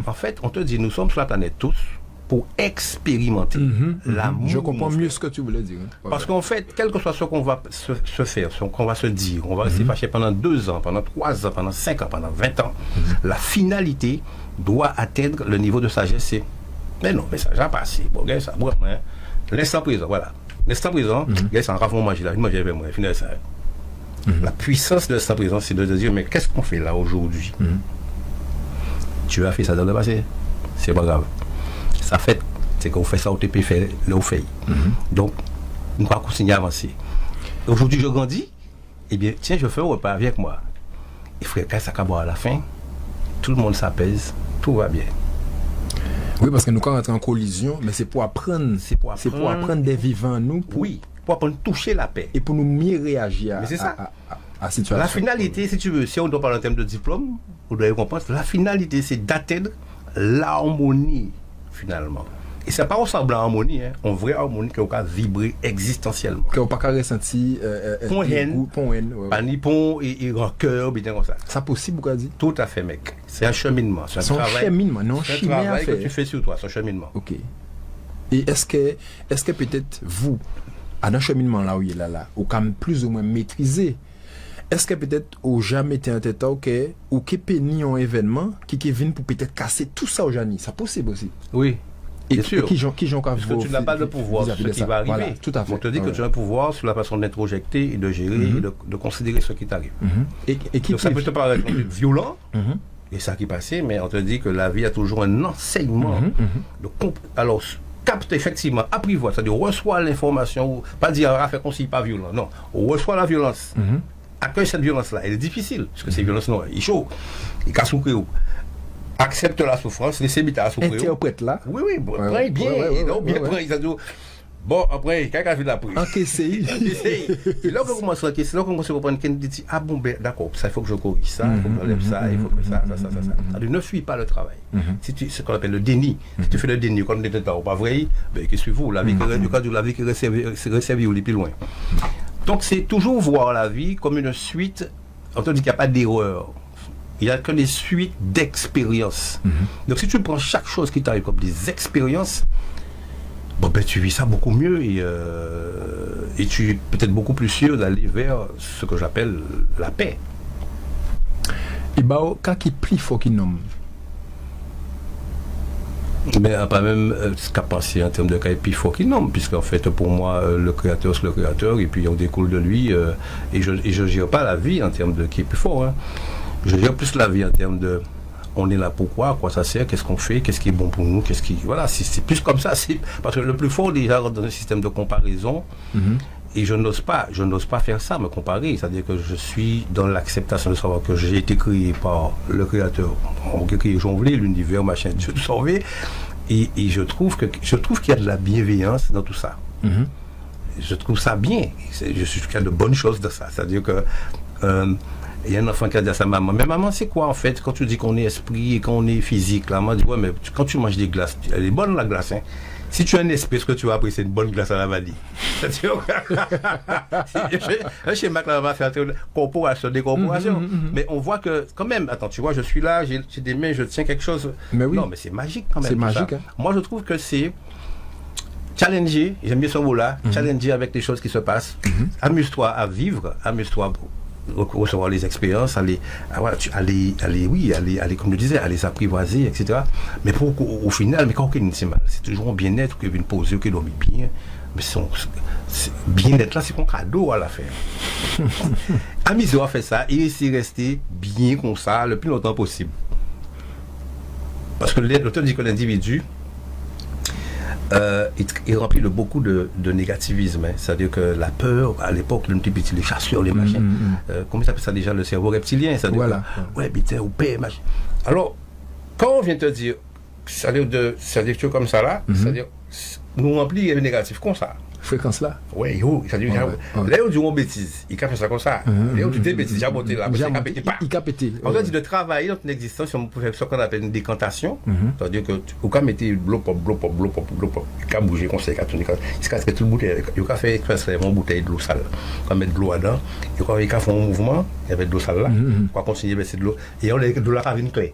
En fait, on te dit, nous sommes sur la planète tous pour expérimenter l'amour. Je comprends mieux ce que tu voulais dire. Hein. Ouais, Parce ouais. qu'en fait, quel que soit ce qu'on va se faire, ce qu'on va se dire, on va rester fâché pendant 2 ans, pendant 3 ans, pendant 5 ans, pendant 20 ans, la finalité doit atteindre le niveau de sagesse. Mais non, mais ça j'ai passé. Bon, gars, ça, bon, hein. L'instant présent, voilà. L'instant présent, gars, ça en rafle manger là, une manger avec moi, finalement ça. La puissance de l'instant présent, c'est de te dire, mais qu'est-ce qu'on fait là aujourd'hui? Tu as fait ça dans le passé, c'est pas grave. Ça fait, c'est qu'on fait ça au TP, fait le fait. Donc, nous va continuer à avancer. Aujourd'hui, je grandis, eh bien, tiens, je fais un repas avec moi. Et frère, quand ça va à la fin, tout le monde s'apaise, tout va bien. Oui, parce que nous, quand on entre en collision, mais c'est pour apprendre. C'est pour apprendre des vivants, nous. Oui, pour apprendre à toucher la paix. Et pour nous mieux réagir Mais c'est ça. à la situation. La finalité, si tu veux, si on doit parler en termes de diplôme, vous devez comprendre, la finalité, c'est d'atteindre l'harmonie, finalement. Et c'est pas ressemblant à harmonie, hein, en vraie harmonie qui va vibrer existentiellement. Qu'on n'a pas ressenti. Pont haine, ouais. ni pont et rancœur, bien comme ça. Ça possible, vous avez dit? Tout à fait, mec. C'est un cheminement. C'est un travail. Cheminement, non, C'est un chimie à travail que faire. tu fais sur toi, c'est un cheminement. Ok. Et est-ce que peut-être vous, à un cheminement là où il est là, ou quand même plus ou moins maîtrisé, est-ce que peut-être au jamais été en tête, ok, ou qui péni un événement qui vient pour peut-être casser tout ça au Jani? Ça possible aussi. Oui. Et Bien sûr. qui j'en Parce que tu n'as pas de pouvoir sur ce qui va arriver. Voilà, tout à fait. On te dit que Ouais. tu as un pouvoir sur la façon d'introjecter et de gérer et de considérer ce qui t'arrive. Et qui Donc ça peut te paraître violent, et ça qui est passé, mais on te dit que la vie a toujours un enseignement. Alors, capte effectivement, apprivoise, c'est-à-dire reçoit l'information, pas dire ah, fait qu'on s'y pas violent, non, on reçoit la violence, accueille cette violence-là, elle est difficile, parce que c'est violence, non, il est chaud, il casse ou accepte la souffrance, laissez à souffrir. interprète là. Oui, bon, après, bien, bien, après, ça dit, bon, après, quelqu'un a fait la prise. Encaissé. Et là, on commence à encaisser, c'est là qu'on commence à comprendre qu'il dit, ah bon, ben, d'accord, ça, il faut que je corrige ça, il faut que j'enlève ça, il faut que ça. Alors, ne fuis pas le travail. Si tu, ce qu'on appelle le déni, si tu fais le déni, quand on était pas vrai, ben, qu'est-ce que vous, la vie qui réserve ou les plus loin. Donc, c'est toujours voir la vie comme une suite, on te dit qu'il n'y a pas d'erreur. Il n'y a que des suites d'expériences. Donc, si tu prends chaque chose qui t'arrive comme des expériences, bon, ben, tu vis ça beaucoup mieux et tu es peut-être beaucoup plus sûr d'aller vers ce que j'appelle la paix. Et bah, quand il plie, faut qu'il nomme. Mais pas même ce qu'a pensé en termes de cas, et puis il faut qu'il nomme, puisqu'en fait, pour moi, le créateur, c'est le créateur, et puis on découle de lui, et je ne gère pas la vie en termes de qui est plus fort. Hein. Je gère plus la vie en termes de on est là pourquoi, à quoi ça sert, qu'est-ce qu'on fait, qu'est-ce qui est bon pour nous, qu'est-ce qui. Voilà, c'est plus comme ça. Parce que le plus fort, déjà, dans un système de comparaison, et je n'ose pas faire ça, me comparer. C'est-à-dire que je suis dans l'acceptation de savoir que j'ai été créé par le créateur. On a créé Jonvelé, l'univers, machin, Dieu sauvé. Et je trouve qu'il y a de la bienveillance dans tout ça. Je trouve ça bien. Je suis qu'il y a de bonnes choses dans ça. C'est-à-dire que. Il y a un enfant qui a dit à sa maman, mais maman, c'est quoi en fait quand tu dis qu'on est esprit et qu'on est physique? La maman dit, ouais, mais quand tu manges des glaces, elle est bonne la glace, hein. Si tu as un esprit, ce que tu vas apprécier une bonne glace à la vanille. Un schéma que la maman fait entre corporation, décorporation. Mais on voit que, quand même, attends, tu vois, je suis là, j'ai des mains, je tiens quelque chose. Mais oui. Non, mais c'est magique quand même. C'est magique. Hein. Moi, je trouve que c'est challenger, j'aime bien ce mot-là, challenger avec les choses qui se passent. Amuse-toi à vivre, amuse-toi recevoir les expériences, aller, comme je disais, aller s'apprivoiser, etc. Mais au final, mais quand c'est mal, c'est toujours un bien-être, qui vient poser, qui dormit bien. Mais bien-être là, c'est un cadeau à la fin. Amiso a fait ça, il est resté bien comme ça le plus longtemps possible. Parce que l'auteur dit que l'individu il remplit de beaucoup de négativisme. Hein. C'est-à-dire que la peur, à l'époque, les chasseurs, les machins, comment ça s'appelle ça déjà, le cerveau reptilien, c'est-à-dire voilà. Ouais, putain, ou paix, machin. Alors, quand on vient te dire, c'est-à-dire que comme ça là, c'est-à-dire, nous remplit le négatif comme ça. Fréquence là. Ouais, yo, c'est-à-dire, là où dit on bêtise, il a fait ça comme ça. Là où tu dis bêtise, j'ai monté là, il a pété pas. Il a pété. On dit de travailler dans une existence, on peut faire ce qu'on appelle une décantation. C'est-à-dire que, au cas mettre bloc, il a bougé comme ça, il a tourné, il se casse toute bouteille, il a fait expressément une bouteille de l'eau sale. On met de l'eau dedans, il a fait un mouvement, il y avait de l'eau sale là, on va continuer à mettre de l'eau, et on a de la ravine claire.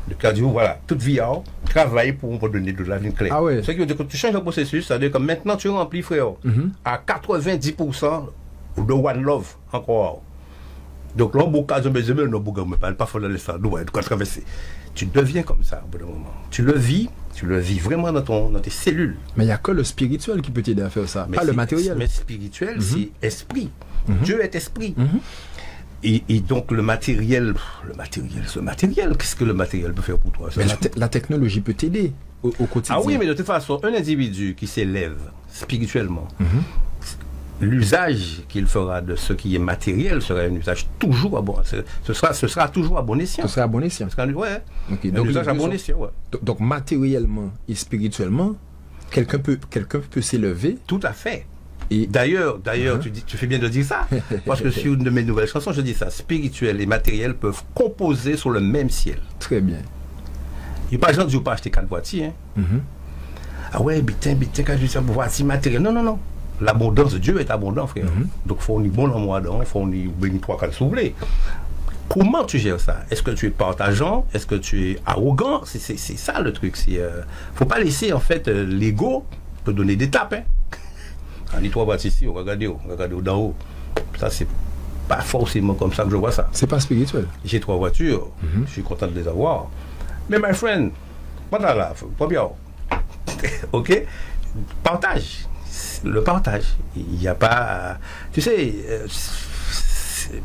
Le cas du voilà, toute vie, travaille pour donner de la vie claire. Ah ouais. Ce qui veut dire que tu changes le processus, c'est-à-dire que maintenant tu remplis, frère, à 90% de One Love encore. Donc là, beaucoup de gens ne parlent pas de ça. Tu deviens comme ça au bout d'un moment. Tu le vis vraiment dans tes cellules. Mais il n'y a que le spirituel qui peut t'aider à faire ça, mais pas le matériel. Mais spirituel, c'est esprit. Dieu est esprit. Et donc le matériel, qu'est-ce que le matériel peut faire pour toi? Mais la technologie peut t'aider au quotidien. Ah oui, mais de toute façon, un individu qui s'élève spirituellement, l'usage qu'il fera de ce qui est matériel sera un usage toujours à bon. Ce sera toujours à bon escient. Ce sera à bon escient. Ouais. Okay, donc l'usage à bon escient, ouais. Donc matériellement et spirituellement, quelqu'un peut s'élever. Tout à fait. Et d'ailleurs, tu fais bien de dire ça, parce que sur une de mes nouvelles chansons, je dis ça, spirituel et matériel peuvent composer sur le même ciel. Très bien. Il n'y a pas de gens qui disent pas acheter 4 voitures. Hein. Ah ouais, bitin, quand je dis ça, voiture matériel. Non. L'abondance de Dieu est abondant, frère. Donc, il faut qu'on y bon en moi, il faut qu'on y bénisse 3-4 soufflés. Comment tu gères ça? Est-ce que tu es partageant? Est-ce que tu es arrogant? C'est ça le truc. Il ne faut pas laisser, en fait, l'ego te donner des tapes. Hein. Les 3 voitures ici, on va regarder d'en haut. Ça, c'est pas forcément comme ça que je vois ça. C'est pas spirituel. J'ai 3 voitures, je suis content de les avoir. Mais my friend, pas là, pas bien. Ok? Partage. Le partage. Il n'y a pas. Tu sais,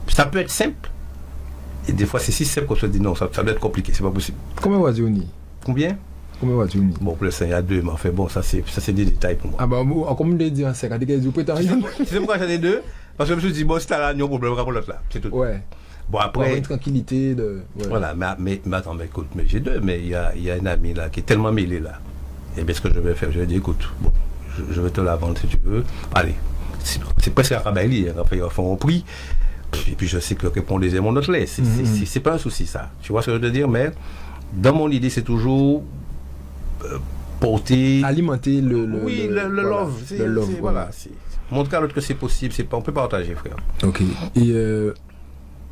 ça peut être simple. Et des fois, c'est si simple qu'on se dit non, ça doit être compliqué, c'est pas possible. Combien de voitures? Combien? Combien de voitures? Bon, pour l'instant, il y a 2, mais enfin, bon, ça c'est des détails pour moi. Ah, bah, comme on l'a dit, c'est quand vous pouvez rien. Tu sais pourquoi j'en ai 2? Parce que je me suis dit, bon, si t'as là, il y a un problème pour l'autre là. C'est tout. Ouais. Bon, après. Une tranquillité de. Ouais. Voilà, mais attends, mais écoute, mais j'ai 2, mais il y a un ami là qui est tellement mêlé là. Et bien, ce que je vais faire, je vais dire, écoute, bon, je vais te la vendre si tu veux. Allez, c'est presque à Rabaili, après, ils font un prix. Et puis, je sais que répondre est mon autre lait. C'est pas un souci, ça. Tu vois ce que je veux te dire? Mais dans mon idée, c'est toujours. Porter. Alimenter le love. Le love. Voilà. Montrer à l'autre que c'est possible, on peut partager, frère. Ok. Et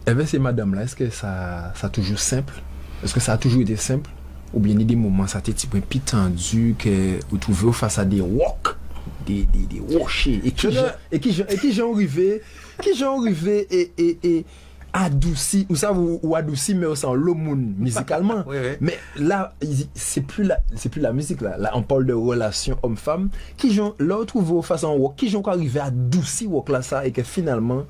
avec ces madames-là, est-ce que ça a toujours simple? Est-ce que ça a toujours été simple? Ou bien il y a des moments, ça a été un peu plus tendu, que vous trouvez face à des walks, des washés, et qui j'en arrivé et adouci, ou adouci, mais aussi en l'aumône musicalement. Oui. Mais là, c'est plus la musique là. Là, on parle de relations homme-femme. Qui j'en là retrouve face en walk, qui j'en arrivé à adouci walk là ça et que finalement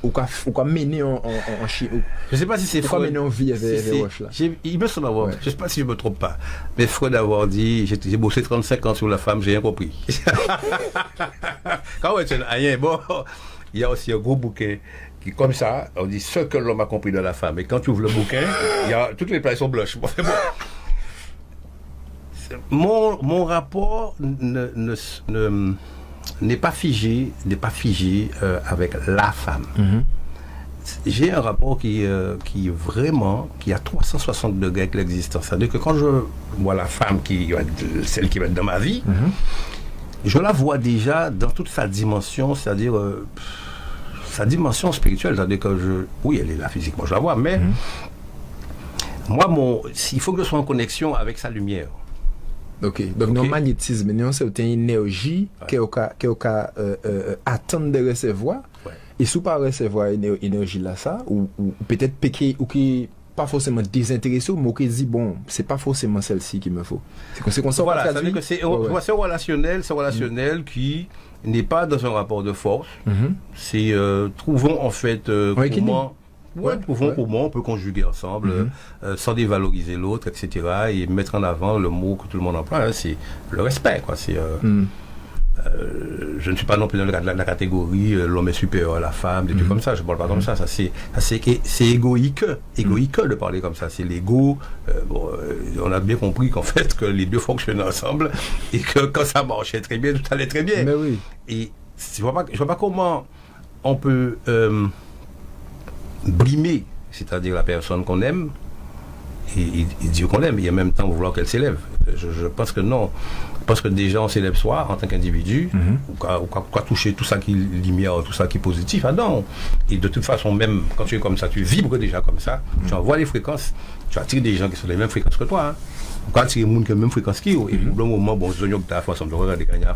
ou quoi mener en chien. Je sais pas si c'est Freud. Mener en vie avec Wash là. Il me semble avoir. Je sais pas si je me trompe pas. Mais Freud d'avoir dit j'ai bossé 35 ans sur la femme, j'ai rien compris. Quand tu n'as rien, bon, il y a aussi un gros bouquin qui comme ça, on dit ce que l'homme a compris de la femme. Et quand tu ouvres le bouquin, il y a toutes les places sont blanches. Bon. Mon rapport n'est pas figé avec la femme. J'ai un rapport qui a 360 degrés avec l'existence. C'est-à-dire que quand je vois la femme celle qui va être dans ma vie, je la vois déjà dans toute sa dimension, c'est-à-dire sa dimension spirituelle. C'est-à-dire que oui, elle est là physiquement, je la vois, mais moi, il faut que je sois en connexion avec sa lumière. Ok, donc dans le magnétisme, il y a une certaine énergie qui attend de recevoir. Et si vous ne recevez pas l'énergie là, ça, ou peut-être qui pas forcément désintéressé, mais qui dit, bon, c'est pas forcément celle-ci qu'il me faut. C'est comme ça. Voilà, ça veut dire que c'est relationnel qui n'est pas dans un rapport de force. C'est trouvons en fait comment on peut conjuguer ensemble sans dévaloriser l'autre, etc. et mettre en avant le mot que tout le monde emploie, hein, c'est le respect, quoi. C'est je ne suis pas non plus dans la catégorie l'homme est supérieur à la femme, des trucs comme ça, je ne parle pas comme ça, c'est égoïque de parler comme ça, c'est l'ego. On a bien compris qu'en fait que les deux fonctionnent ensemble et que quand ça marchait très bien, tout allait très bien. Mais oui. Et je vois pas comment on peut brimer, c'est-à-dire la personne qu'on aime et Dieu qu'on aime, et en même temps vouloir qu'elle s'élève. Je pense que non. Je pense que déjà on s'élève soi en tant qu'individu, ou qu'à toucher tout ça qui est lumière, tout ça qui est positif, ah non. Et de toute façon, même quand tu es comme ça, tu vibres déjà comme ça, tu envoies les fréquences, tu attires des gens qui sont les mêmes fréquences que toi. Hein. Quand tu attirer des gens qui ont les mêmes fréquences qu'eux, et pour le moment, bon, je que tu as fait ensemble,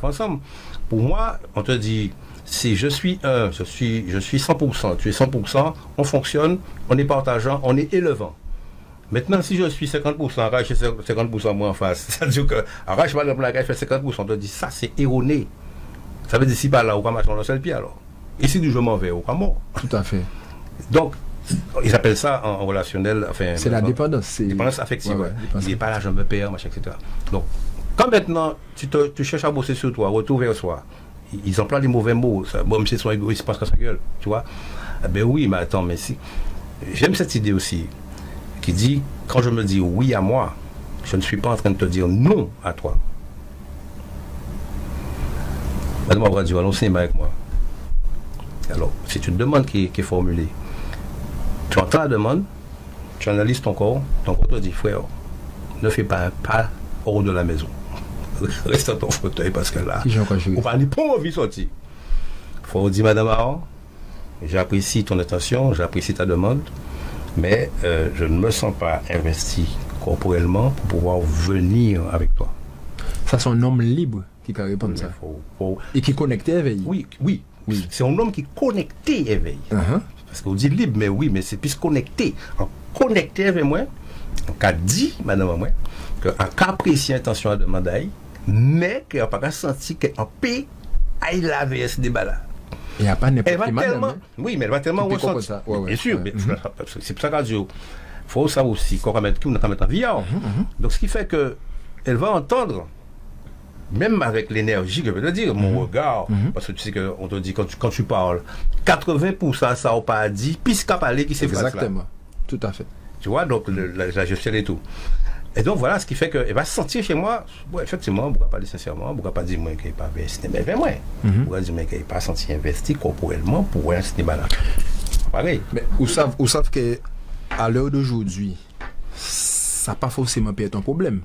ensemble. Pour moi, on te dit, si je suis 100%, tu es 100%, on fonctionne, on est partageant, on est élevant. Maintenant, si je suis 50%, Arrache fait 50% moi en face. C'est-à-dire que Arrache, par exemple, la fait 50%, on te dit ça, c'est erroné. Ça veut dire si pas là, on va marcher dans le seul pied alors. Et si je m'en vais, on va mort. Tout à fait. Donc, ils appellent ça en relationnel. Enfin, c'est la dépendance. C'est dépendance affective. Ouais. Il n'est pas là, je me perds, machin, etc. Donc, quand maintenant, tu cherches à bosser sur toi, retour vers soi, ils emploient des mauvais mots. Ça, bon, monsieur, son égoïste, parce que sa gueule. Tu vois? Ben oui, mais attends, mais si. J'aime cette idée aussi. Qui dit, quand je me dis oui à moi, je ne suis pas en train de te dire non à toi. Madame va dire, allons au cinéma avec moi. Alors, c'est une demande qui est formulée. Tu entends la demande, tu analyses ton corps te dit, frère, ne fais pas un pas hors de la maison. Reste dans ton fauteuil parce que là, on va aller pour envie de sortir. Il faut dire, madame Aron, j'apprécie ton attention, j'apprécie ta demande. Mais je ne me sens pas investi corporellement pour pouvoir venir avec toi. Ça, c'est un homme libre qui peut répondre ça. Et qui est connecté éveillé. Oui. C'est un homme qui est connecté éveillé. Parce qu'on dit libre, mais oui, mais c'est plus connecté. En connecté avec moi, on a dit, madame, moi, qu'on a apprécié l'intention de demander, mais qu'on n'a pas senti qu'en paix, il laver ce débat-là. Il n'y a pas n'importe quelle madame. Oui, mais elle va tellement ressentir. Bien sûr, mais c'est pour ça qu'il faut ça aussi, qu'on va mettre en VR. Donc, ce qui fait qu'elle va entendre, même avec l'énergie, que je veux dire, mon regard, parce que tu sais qu'on te dit, quand tu parles, 80% ça n'a pas dit, puisqu'à parler qui s'est fait. Exactement, tout à fait. Tu vois, donc la gestion et tout. Et donc voilà ce qui fait qu'elle va se sentir chez moi, bon, effectivement, on ne pourra pas dire sincèrement, on ne pourra pas dire moi qu'elle n'est pas investi, mais vers moi. On pourra dire qu'elle n'est pas senti investi corporellement pour un cinéma-là. Pareil. Mais vous savez qu'à l'heure d'aujourd'hui, ça n'a pas forcément pu être un problème.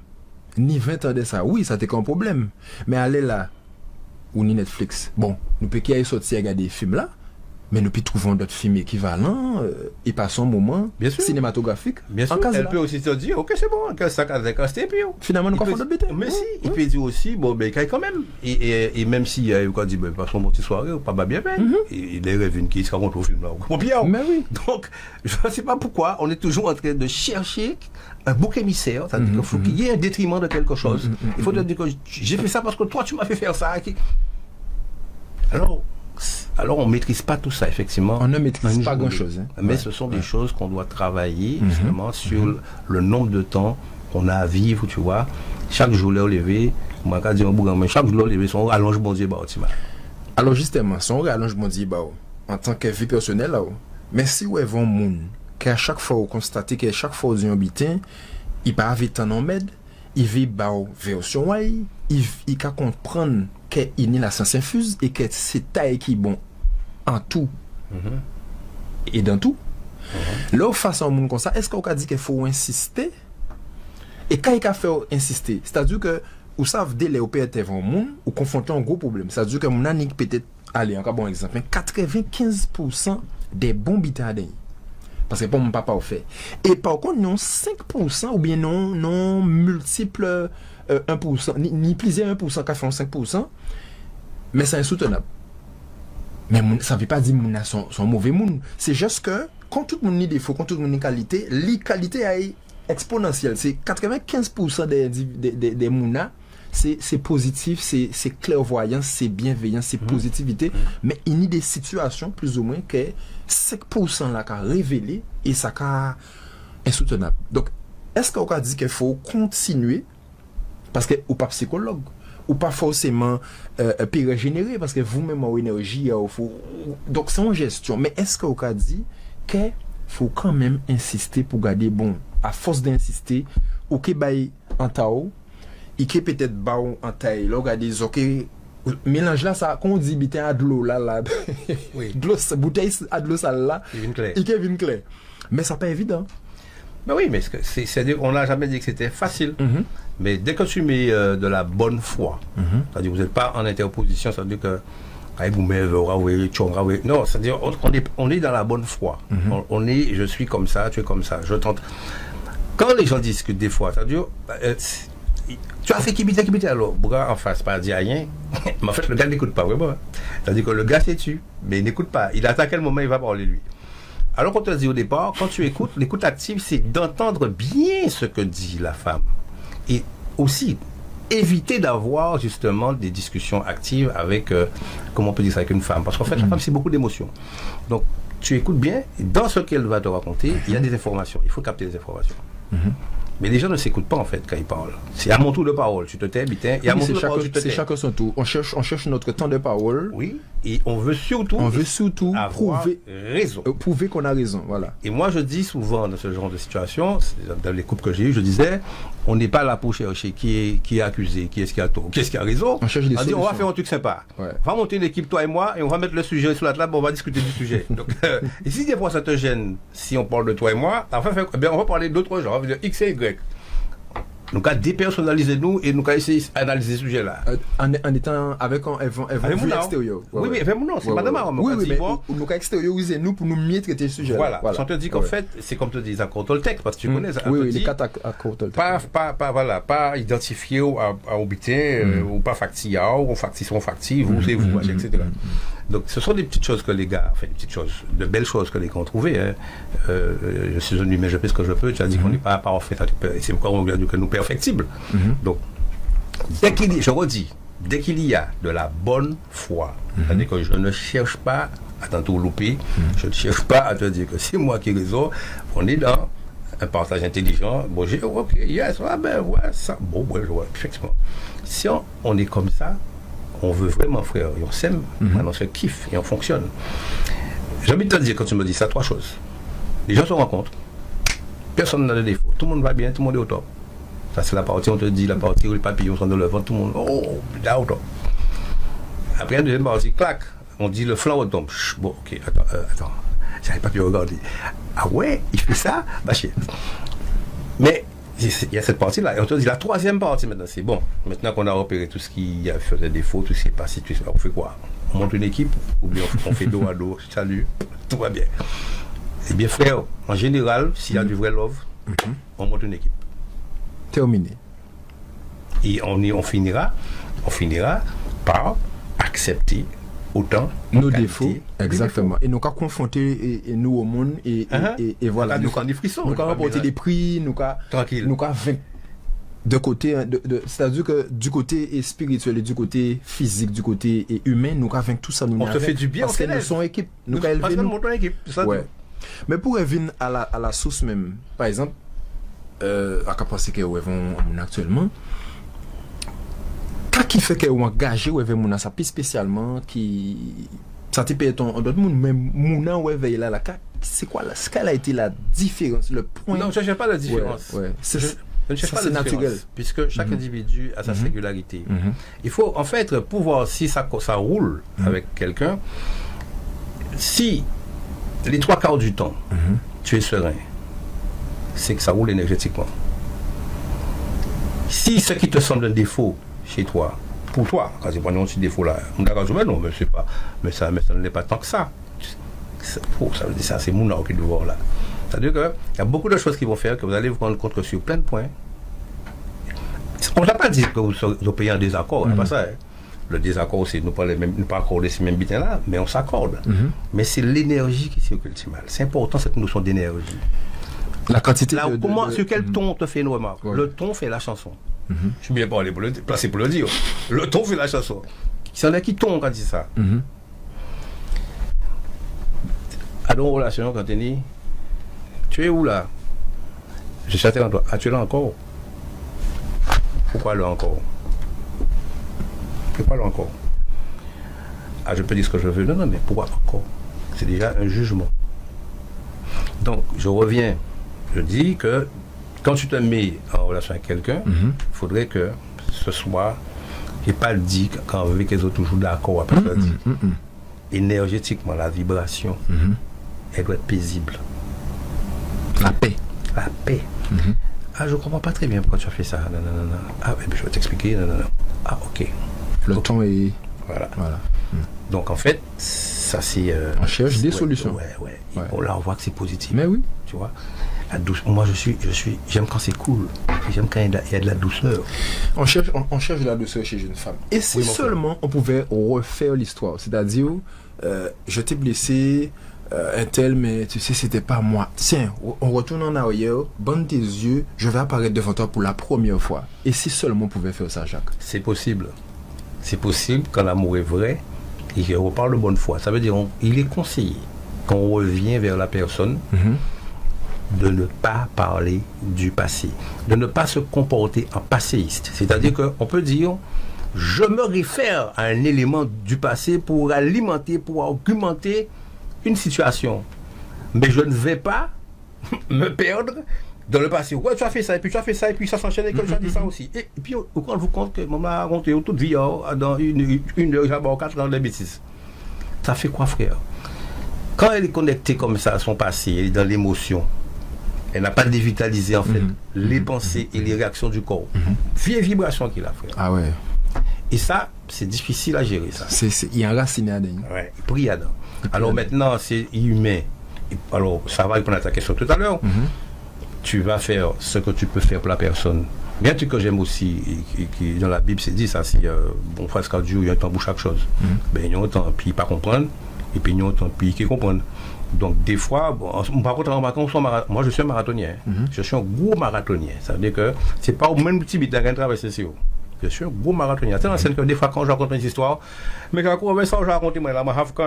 Ni 20 ans de ça, oui, ça n'était qu'un problème. Mais aller là, ou ni Netflix, bon, nous pouvons qu'il y ait sorti à regarder des films là, mais nous trouvons d'autres films équivalents et passons un moment cinématographique. Bien sûr, elle peut aussi te dire, ok, c'est bon, que ça a casté, puis finalement, nous avons d'autres bêtises. Mais si, il peut dire aussi, bon, ben, quand même. Et même s'il y a eu quoi dire, ben, passons une petite soirée, pas bien, il est revenu qui se rencontre au film là. Mais oui. Donc, je ne sais pas pourquoi, on est toujours en train de chercher un bouc émissaire, c'est-à-dire qu'il faut qu'il y ait un détriment de quelque chose. Il faut te dire que j'ai fait ça parce que toi, tu m'as fait faire ça. Alors, on ne maîtrise pas tout ça, effectivement. On ne maîtrise pas grand-chose. Mais ce sont des choses qu'on doit travailler, justement, sur le nombre de temps qu'on a à vivre, tu vois. Chaque jour, l'heure levé, moi, quand je dis chaque jour, l'heure levé, son rallongement de bah, alors, justement, son rallongement de bah, en tant que vie personnelle, là, mais si vous avez un monde, qu'à chaque fois, vous constatez qu'à chaque fois, vous habitez, il va vite en aide, il vit bah, version il peut comprendre qu'il n'y a la science infuse et que c'est taille qui est bon en tout et dans tout. Là, face à un monde comme ça, est-ce qu'on a dit qu'il faut insister? Et quand il a fait insister, c'est-à-dire que vous savez, dès les opérateurs devant le monde, vous confrontez un gros problème. C'est-à-dire que mon ami peut-être, allez, encore bon exemple, 95% des bons bitadins. Parce que pour mon papa, on fait. Et par contre, non 5% ou bien non multiple 1%, ni plusieurs 1% qui font 5%, mais c'est insoutenable. Mais ça ne veut pas dire que sont mauvais monde. C'est juste que quand tout le monde a des défauts, quand tout le monde a qualité, les qualités est exponentielle. C'est 95% des mouna, c'est positif, c'est clairvoyance, c'est bienveillance, c'est positivité. Mais il y a des situations, plus ou moins, que 5% là qu'a révélé et ça qu'a insoutenable. Donc, est-ce qu'on a dit qu'il faut continuer parce que ou pas psychologue ou pas forcément régénérer parce que vous-même en énergie donc c'est une gestion. Mais est-ce qu'on a dit qu'il faut quand même insister pour garder bon à force d'insister ok bail en tao et qui peut-être bas en taille là regardez ok mélange là ça qu'on dit bitin à de l'eau là oui. De l'eau bouteille à de l'eau ça là et qui vient clair mais ça pas évident. Mais oui, mais c'est-à-dire qu'on n'a jamais dit que c'était facile. Mais dès que tu mets de la bonne foi, c'est-à-dire que vous n'êtes pas en interposition, c'est-à-dire que non, c'est-à-dire on est dans la bonne foi. On est, je suis comme ça, tu es comme ça, je tente. Quand les gens discutent des fois, c'est-à-dire, tu as fait qui alors, Bouga en face, pas dire rien, mais en fait le gars n'écoute pas vraiment. C'est-à-dire que le gars s'est tu, mais il n'écoute pas. Il attend à quel moment il va parler lui. Alors qu'on te dit au départ, quand tu écoutes, l'écoute active, c'est d'entendre bien ce que dit la femme. Et aussi, éviter d'avoir justement des discussions actives avec, comment on peut dire ça, avec une femme. Parce qu'en fait, la femme, c'est beaucoup d'émotions. Donc, tu écoutes bien, et dans ce qu'elle va te raconter, il y a des informations. Il faut capter les informations. Mais les gens ne s'écoutent pas en fait quand ils parlent. C'est à mon tour de parole, tu te tais, bitin, et à mon tour de parole, tu te tais. C'est chacun son tour. On cherche notre temps de parole. Oui, et on veut surtout prouver raison. Prouver qu'on a raison, voilà. Et moi je dis souvent dans ce genre de situation, dans les couples que j'ai eu, je disais, on n'est pas là pour chercher qui est accusé, qui est-ce qui a tort, qui est-ce qui a raison. On cherche des solutions. On va faire un truc sympa. Ouais. On va monter une équipe, toi et moi, et on va mettre le sujet sur la table, on va discuter du sujet. Donc, et si des fois ça te gêne, si on parle de toi et moi, enfin, on va parler d'autres gens, on va dire X et Y. Nous avons dépersonnalisé et nous avons essayé d'analyser ce sujet-là. En étant avec un vue extérieur. Oui, mais avec mon nom, c'est madame Aram. Oui, mais nous avons extérioriser nous pour nous mieux traiter le sujet. Voilà. On te dit qu'en fait, c'est comme tu dis, accord Toltec, parce que tu connais ça. Oui, les 4 accords Toltec. Pas identifié à obiter, ou pas factia, ou factition factive, ou c'est vous, etc. Donc, ce sont des petites choses que les gars, enfin, des petites choses, de belles choses que les gars ont trouvées. Je suis un humain, je fais ce que je peux. Tu as dit qu'on n'est pas parfait, c'est pourquoi on vient dire que nous perfectibles. Donc, dès qu'il y a de la bonne foi, c'est-à-dire que je ne cherche pas à t'en louper, je ne cherche pas à te dire que c'est moi qui ai raison, on est dans un partage intelligent. Bon, j'ai ok, yes, ça, bon, ouais, je vois, effectivement. Si on est comme ça, on veut vraiment, frère, et on s'aime, on se kiffe et on fonctionne. J'ai envie de te dire, quand tu me dis ça, 3 choses. Les gens se rencontrent, personne n'a de défaut, tout le monde va bien, tout le monde est au top. Ça, c'est la partie, on te dit, la partie où les papillons sont dans le vent, tout le monde, oh, là au top. Après, la deuxième partie, clac, on dit le flanc retombe. Bon, ok, attends, j'avais pas pu regarder. Ah ouais, il fait ça, bah chier. Mais il y a cette partie-là, et on te dit la troisième partie maintenant, c'est bon. Maintenant qu'on a repéré tout ce qui a fait des défauts, tout ce qui n'est pas situé, on fait quoi? On monte une équipe, ou bien on fait dos à dos, salut, tout va bien. Eh bien, frère, en général, s'il y a du vrai love, on monte une équipe. Terminé. Et on finira par accepter autant nos défauts, exactement. Et nous avons confronté nous au monde et voilà. Nous avons des frissons. Nous avons remporté des prix, nous avons vaincu. De côté, c'est-à-dire que du côté spirituel et du côté physique, du côté humain, nous avons vaincu tout ça. On se fait du bien, parce que nous sommes équipe. Nous montons équipe. Ouais. Mais pour revenir à la source même, par exemple, à capacité que nous avons actuellement, qu'est-ce qui fait que vous engagez ou avez mon ça plus spécialement qui ça te peut être en d'autres monde mais mon ouais veille là c'est quoi ce quelle a été la différence le point? Non, je ne cherche pas la différence. Je ne cherche pas la différence naturel puisque chaque individu a sa singularité. Il faut en fait pour voir si ça roule avec quelqu'un, si les 3/4 du temps tu es serein, c'est que ça roule énergétiquement. Si ce qui te semble un défaut chez toi, pour toi, quand c'est pas un petit défaut là, on a non, mais c'est pas, mais ça ne l'est pas tant que ça. Ça veut dire ça, c'est mon qui doit voir là. C'est-à-dire qu'il y a beaucoup de choses qui vont faire que vous allez vous rendre compte que sur plein de points, on ne va pas dire que vous payez en désaccord, pas ça. Hein. Le désaccord, c'est nous pas accorder ces mêmes bitins-là, mais on s'accorde. Mais c'est l'énergie qui circule mal. C'est important cette notion d'énergie. La quantité Là, sur quel ton te fait une remarque? Le ton fait la chanson. Je suis bien placé pour le dire. Le ton fait la chanson. Il y en a qui tombent quand il dit ça. À nos relations, quand tu dis, tu es où là? Je suis à toi. Ah, tu es là encore? Pourquoi là encore? Pourquoi là encore? Ah, je peux dire ce que je veux. Non, mais pourquoi encore? C'est déjà un jugement. Donc, je reviens. Je dis que quand tu te mets en relation avec quelqu'un, il faudrait que ce soit, j'ai pas dit quand avec les autres toujours d'accord après ça dit. Énergétiquement, la vibration, elle doit être paisible. La paix. La paix. Ah, je comprends pas très bien pourquoi tu as fait ça. Non. Ah, mais je vais t'expliquer. Non. Ah, ok. Le ton est. Voilà. Donc en fait, ça c'est. On cherche des solutions. Ouais. Bon, là, on voit que c'est positif. Mais oui. Tu vois. La douce. Moi, j'aime quand c'est cool. J'aime quand il y a de la douceur. On cherche de la douceur chez une femme. Et si seulement on pouvait refaire l'histoire, c'est-à-dire, je t'ai blessé, un tel, mais tu sais, c'était pas moi. Tiens, on retourne en arrière, bande tes yeux, je vais apparaître devant toi pour la première fois. Et si seulement on pouvait faire ça, Jacques? C'est possible. C'est possible quand l'amour est vrai et qu'on reparle de bonne foi. Ça veut dire il est conseillé quand on revient vers la personne de ne pas parler du passé, de ne pas se comporter en passéiste. C'est-à-dire qu'on peut dire je me réfère à un élément du passé pour alimenter, pour argumenter une situation. Mais je ne vais pas me perdre dans le passé. Ouais, tu as fait ça, et puis tu as fait ça, et puis ça s'enchaîne avec tu as dit ça aussi. Et puis, vous rendez-vous compte que maman a raconté toute vie, dans une heure, j'avais 4 ans de bêtises. Ça fait quoi, frère? Quand elle est connectée comme ça à son passé, elle est dans l'émotion, elle n'a pas dévitalisé, en fait, les pensées et les réactions du corps. Vieille vibration qu'il a, frère. Ah ouais. Et ça, c'est difficile à gérer, ça. Il y a un racine à dedans. Ouais, il prie à dedans. Alors maintenant, c'est humain. Alors, ça va répondre à ta question tout à l'heure. Tu vas faire ce que tu peux faire pour la personne. Il y a un truc que j'aime aussi, qui dans la Bible, c'est dit ça, c'est bon frère Dieu, il y a un temps pour chaque chose. Ben, il y a un temps, puis pas comprendre, et puis il y a un temps, puis qui comprendre. Donc, des fois, bon, par contre, en vacances, moi, je suis un marathonien. Je suis un gros marathonien. Ça veut dire que c'est pas au même petit bit d'un traversé ici. Je suis un gros marathonien. C'est dans la scène que des fois, quand je raconte une histoire, mais quand ça, je raconte, moi, là, je suis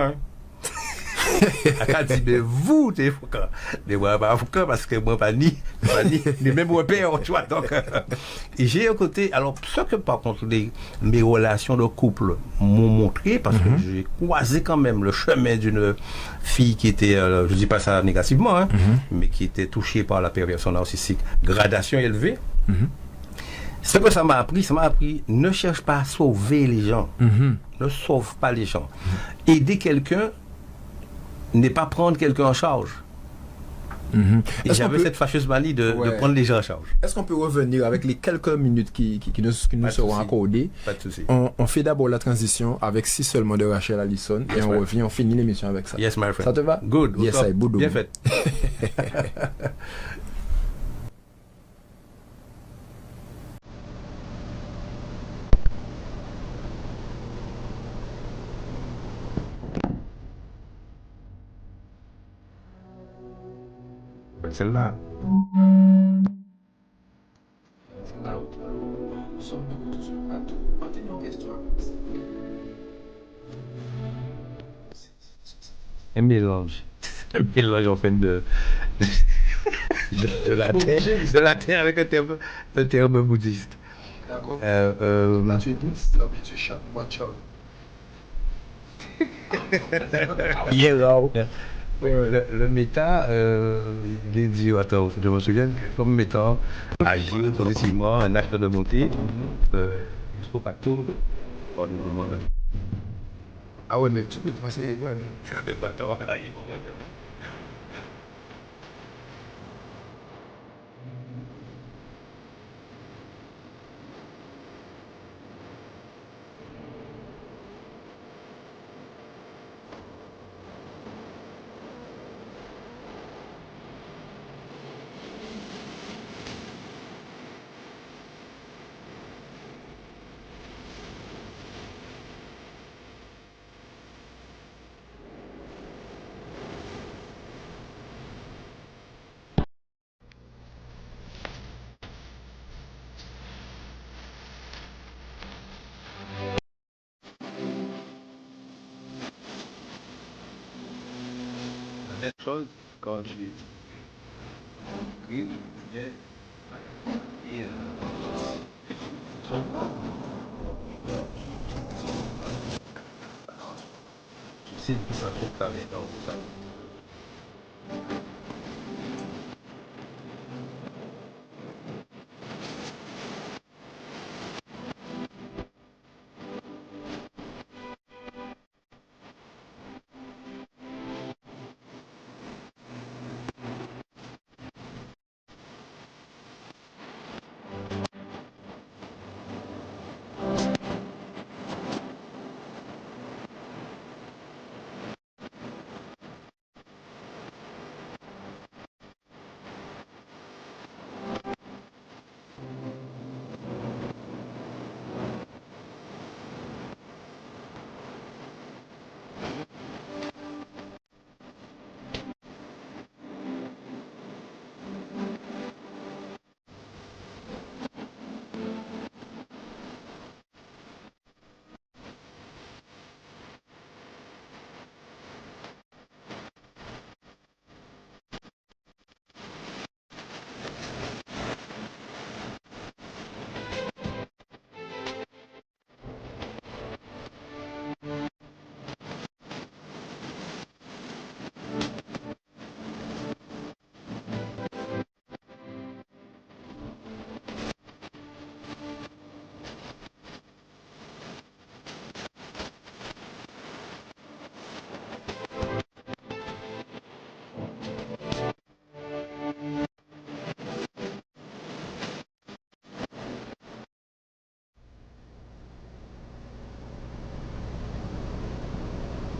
a dit, mais vous, t'es foucan. Mais moi, pas foucan parce que moi, pas ni même repères, tu vois. Donc, et j'ai un côté, alors, ce que par contre, mes relations de couple m'ont montré, parce que j'ai croisé quand même le chemin d'une fille qui était, je dis pas ça négativement, mais qui était touchée par la perversion narcissique, gradation élevée. Ce que ça m'a appris, ne cherche pas à sauver les gens. Ne sauve pas les gens. Aider quelqu'un n'est pas prendre quelqu'un en charge. Et j'avais cette fâcheuse manie de prendre les gens en charge. Est-ce qu'on peut revenir avec les quelques minutes qui nous seront accordées? Pas de souci. On fait d'abord la transition avec Si seulement de Rachel Allison et on revient, on finit l'émission avec ça. Yes, my friend. Ça te va? Good. Yes, I would. Bien fait. Celle-là. Un mélange. Un mélange en fait de la terre avec un terme bouddhiste. D'accord. Le méta, il est dit, attends, je me souviens, comme méta, agir positivement, un acte de bonté, il faut pas tout. Ah ouais, mais tu peux te passer. certaines choses quand tu écris, et tu sais que ça faut que ça vienne dans ça.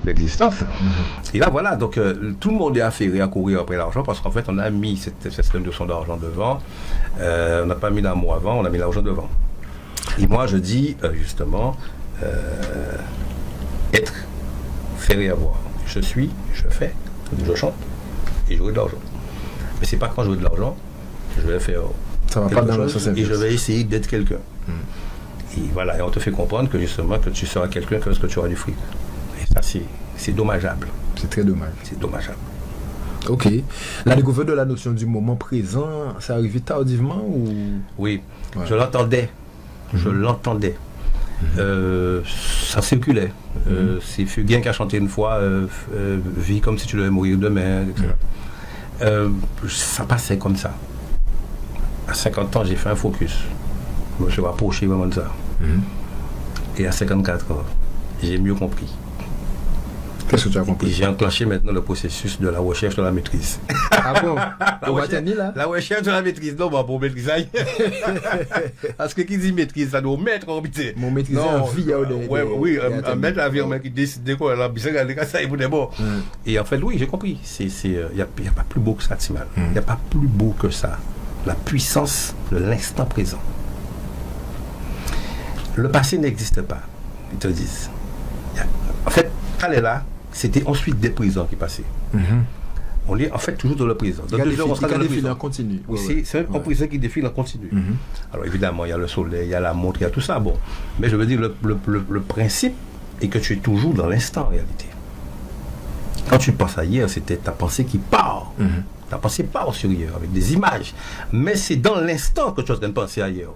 L'existence. Et là, voilà, donc tout le monde est affairé à courir après l'argent parce qu'en fait, on a mis cette notion d'argent devant. On n'a pas mis l'amour avant, on a mis l'argent devant. Et moi, je dis justement, être, faire et avoir. Je suis, je fais, je chante et jouer de l'argent. Mais c'est pas quand je joue de l'argent, je vais faire. Ça va pas dans le sens inverse. Et je vais essayer d'être quelqu'un. Et voilà, et on te fait comprendre que justement, que tu seras quelqu'un lorsque tu auras du fric. Ça, c'est dommageable. C'est très dommage. C'est dommageable. Ok. La découverte de la notion du moment présent, c'est arrivé tardivement ou... Oui, ouais. Je l'entendais. Je l'entendais. Ça circulait. C'est Fugain qui a chanté une fois Vis comme si tu devais mourir demain, etc. Ça passait comme ça. À 50 ans, j'ai fait un focus. Je me suis rapproché vraiment de ça. Et à 54 ans, j'ai mieux compris. Qu'est-ce que tu as compris? J'ai enclenché maintenant le processus de la recherche de la maîtrise. Ah bon? La recherche de la maîtrise, non, bah, pour maîtriser. Parce que qui dit maîtrise, ça doit mettre en bité. Mon maîtriser en vie, oui, mettre la vie en main qui décide de quoi, la bise, ça, il vous bon. Et en fait, oui, j'ai compris. Il n'y a pas plus beau que ça, Timal. Il n'y a pas plus beau que ça. La puissance de l'instant présent. Le passé n'existe pas, ils te disent. En fait, quand elle est là, c'était ensuite des présents qui passaient. On est en fait toujours dans le présent. Dans 2 heures, on sera dans le présent. En continu. Oui, c'est un présent qui défile en continu. Alors évidemment, il y a le soleil, il y a la montre, il y a tout ça. Bon, mais je veux dire, le principe est que tu es toujours dans l'instant en réalité. Quand tu penses à hier, c'était ta pensée qui part. Ta pensée part sur hier avec des images. Mais c'est dans l'instant que tu es en train de penser à hier.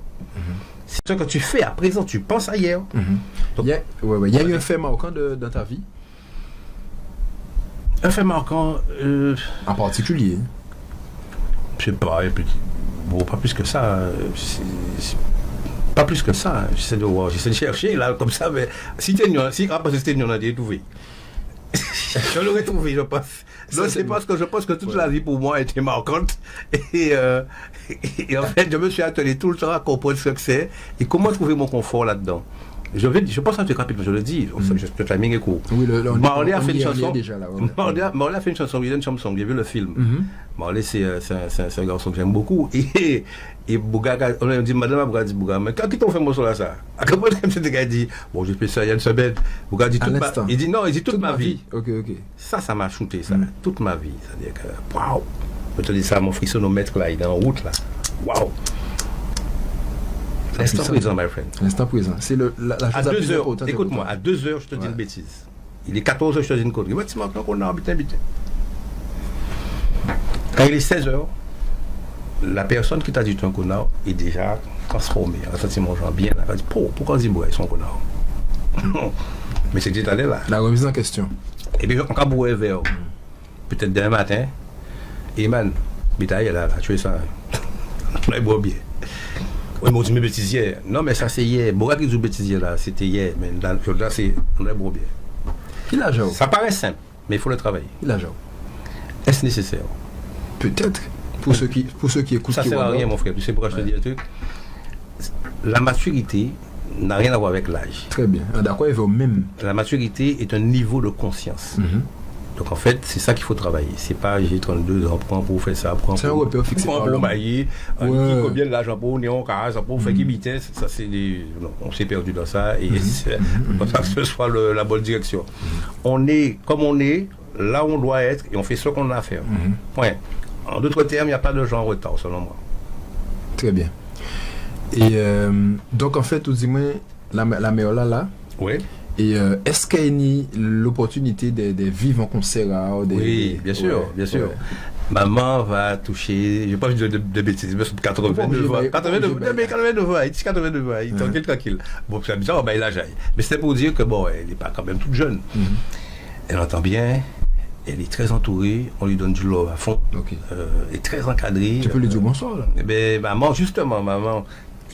C'est ce que tu fais à présent, tu penses à hier. Donc, il y a eu un fait marquant dans ta vie? Un fait marquant en particulier? Je sais pas, et puis, bon, pas plus que ça. Pas plus que ça. J'essaie de chercher là comme ça, mais si c'était on a trouvé. Je l'aurais trouvé, je pense. Non, c'est parce que je pense que toute la vie pour moi était marquante. Et en fait, je me suis attelé tout le temps à comprendre ce que c'est et comment trouver mon confort là-dedans. Je pense à ce chapitre, je le dis, le timing est court. Oui, Marley a fait une chanson. Marley a fait une chanson, William Chamsong, j'ai vu le film. Marley, c'est un garçon que j'aime beaucoup. Et Bouga, on a dit, madame Bouga dit, Bouga, mais quand qui t'ont fait mon son là, ça? À quel point ce gars dit, bon, j'ai fait ça il y a une semaine. Bouga dit toute ma vie. Ok. Ça m'a shooté, ça, toute ma vie. C'est-à-dire que, waouh! Je te dis ça, mon frissonomètre là, il est en route là. Waouh! L'instant présent, my friend. L'instant présent. C'est la chose à 2 heures, écoute-moi, à 2 heures, je te dis une bêtise. Il est 14 heures, je te dis une connerie. Tu m'entends qu'on a habité. Quand il est 16 heures, la personne qui t'a dit un connard est déjà transformée. Elle a senti mon genre bien. Elle a dit, pourquoi dis-moi ils sont connard? Mais c'est que tu allé là. La remise en question. Et puis, on a boire vers peut-être demain matin. Et man, bitaille là, tu es ça. On a boire bien. On m'a dit, mais bêtisier. Non, mais ça c'est hier. Bourra qui dit bêtisier là, c'était hier. Mais là, c'est. On a boire bien. Il a joué. Ça paraît simple, mais il faut le travailler. Il a joué. Est-ce nécessaire? Peut-être. Pour ceux qui écoutent. Ça sert à rien, mon frère. Tu sais pourquoi je te dis un truc? La maturité n'a rien à voir avec l'âge. Très bien. D'accord, il va au même. La maturité est un niveau de conscience. Donc en fait, c'est ça qu'il faut travailler. C'est pas j'ai 32 ans, prends pour faire ça, prends c'est un repère fixé pour l'homme. mailler, combien de l'argent pour néon carré, ça pour faire qui vitesse, ça c'est des non, on s'est perdu dans ça et c'est pas ça que ce soit la bonne direction. On est comme on est, là où on doit être et on fait ce qu'on a à faire. Point. En d'autres termes, il n'y a pas de gens en retard selon moi. Très bien. Et donc en fait, tout dis-moi la meilleure là. Oui. Et est-ce qu'il y a l'opportunité de vivre en concert? Oui, bien sûr, ouais, bien sûr. Ouais. Maman va toucher, je n'ai pas envie de bêtises, mais 89 ans. 89 ans, il dit 89 ans, il est tranquille. Bon, c'est bizarre, il a jailli. Mais c'est pour dire que bon, elle n'est pas quand même toute jeune. Elle entend bien, elle est très entourée, on lui donne du love à fond, elle est très encadrée. Tu peux lui dire bonsoir là. Ben, maman, justement, maman,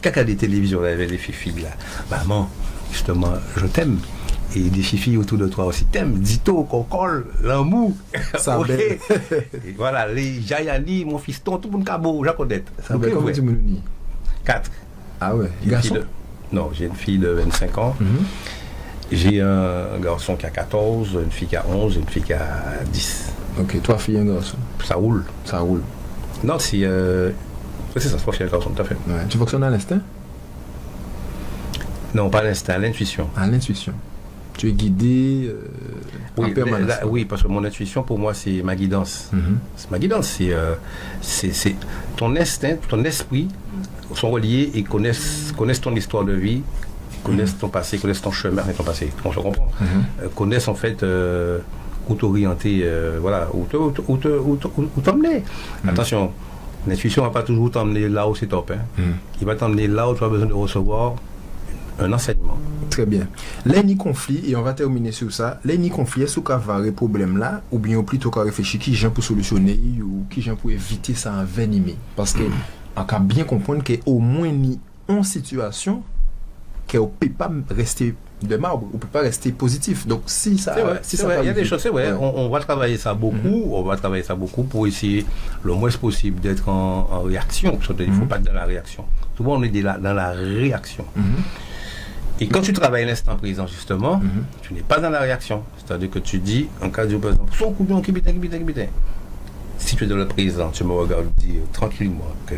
quand il y a des télévisions là, avec les filles là, maman, justement, je t'aime. Et des filles autour de toi aussi t'aiment. Dito, Kokol, l'amour. Ça okay. Et voilà, les Jayani, mon fiston, tout le monde cabot, Jacodette. Ça va comment tu me le dis? 4. Ah ouais, garçon? Non, j'ai une fille de 25 ans. J'ai un garçon qui a 14, une fille qui a 11, une fille qui a 10. Ok, 3 filles et un garçon. Ça roule. Ça roule. Non, c'est ça, 3 filles et un garçon, tout à fait. Ouais. Tu fonctionnes à l'instinct? Non, pas à l'instinct, à l'intuition. À l'intuition. Tu es guidé en permanence. Oui, parce que mon intuition, pour moi, c'est ma guidance. C'est ma guidance. C'est ton instinct, ton esprit sont reliés et connaissent ton histoire de vie, connaissent ton passé, connaissent ton chemin, ton passé. On se comprend. Connaissent en fait où t'orienter, voilà, où t'emmener. Attention, l'intuition ne va pas toujours t'emmener là où c'est top. Il va t'emmener là où tu as besoin de recevoir un enseignement. Très bien. Là, il y a conflit, et on va terminer sur ça. Là, il y a conflit, est-ce qu'on va le problème là, ou bien plutôt qu'on réfléchit qui j'aime pour solutionner, ou qui j'aime pour éviter ça en venimé. Parce que, on peut bien comprendre qu'au moins, il y a une situation qu'on ne peut pas rester de marbre, on ne peut pas rester positif. Donc, si ça... C'est vrai, il y a des choses, c'est vrai. On va travailler ça beaucoup, pour essayer le moins possible d'être en réaction. Parce qu'il ne faut pas être dans la réaction. Souvent, on est dans la réaction. Et quand tu travailles l'instant présent, justement, tu n'es pas dans la réaction. C'est-à-dire que tu dis, en cas de par exemple, son coup de pied, qui bitin. Si tu es dans le présent, tu me regardes dire tranquillement que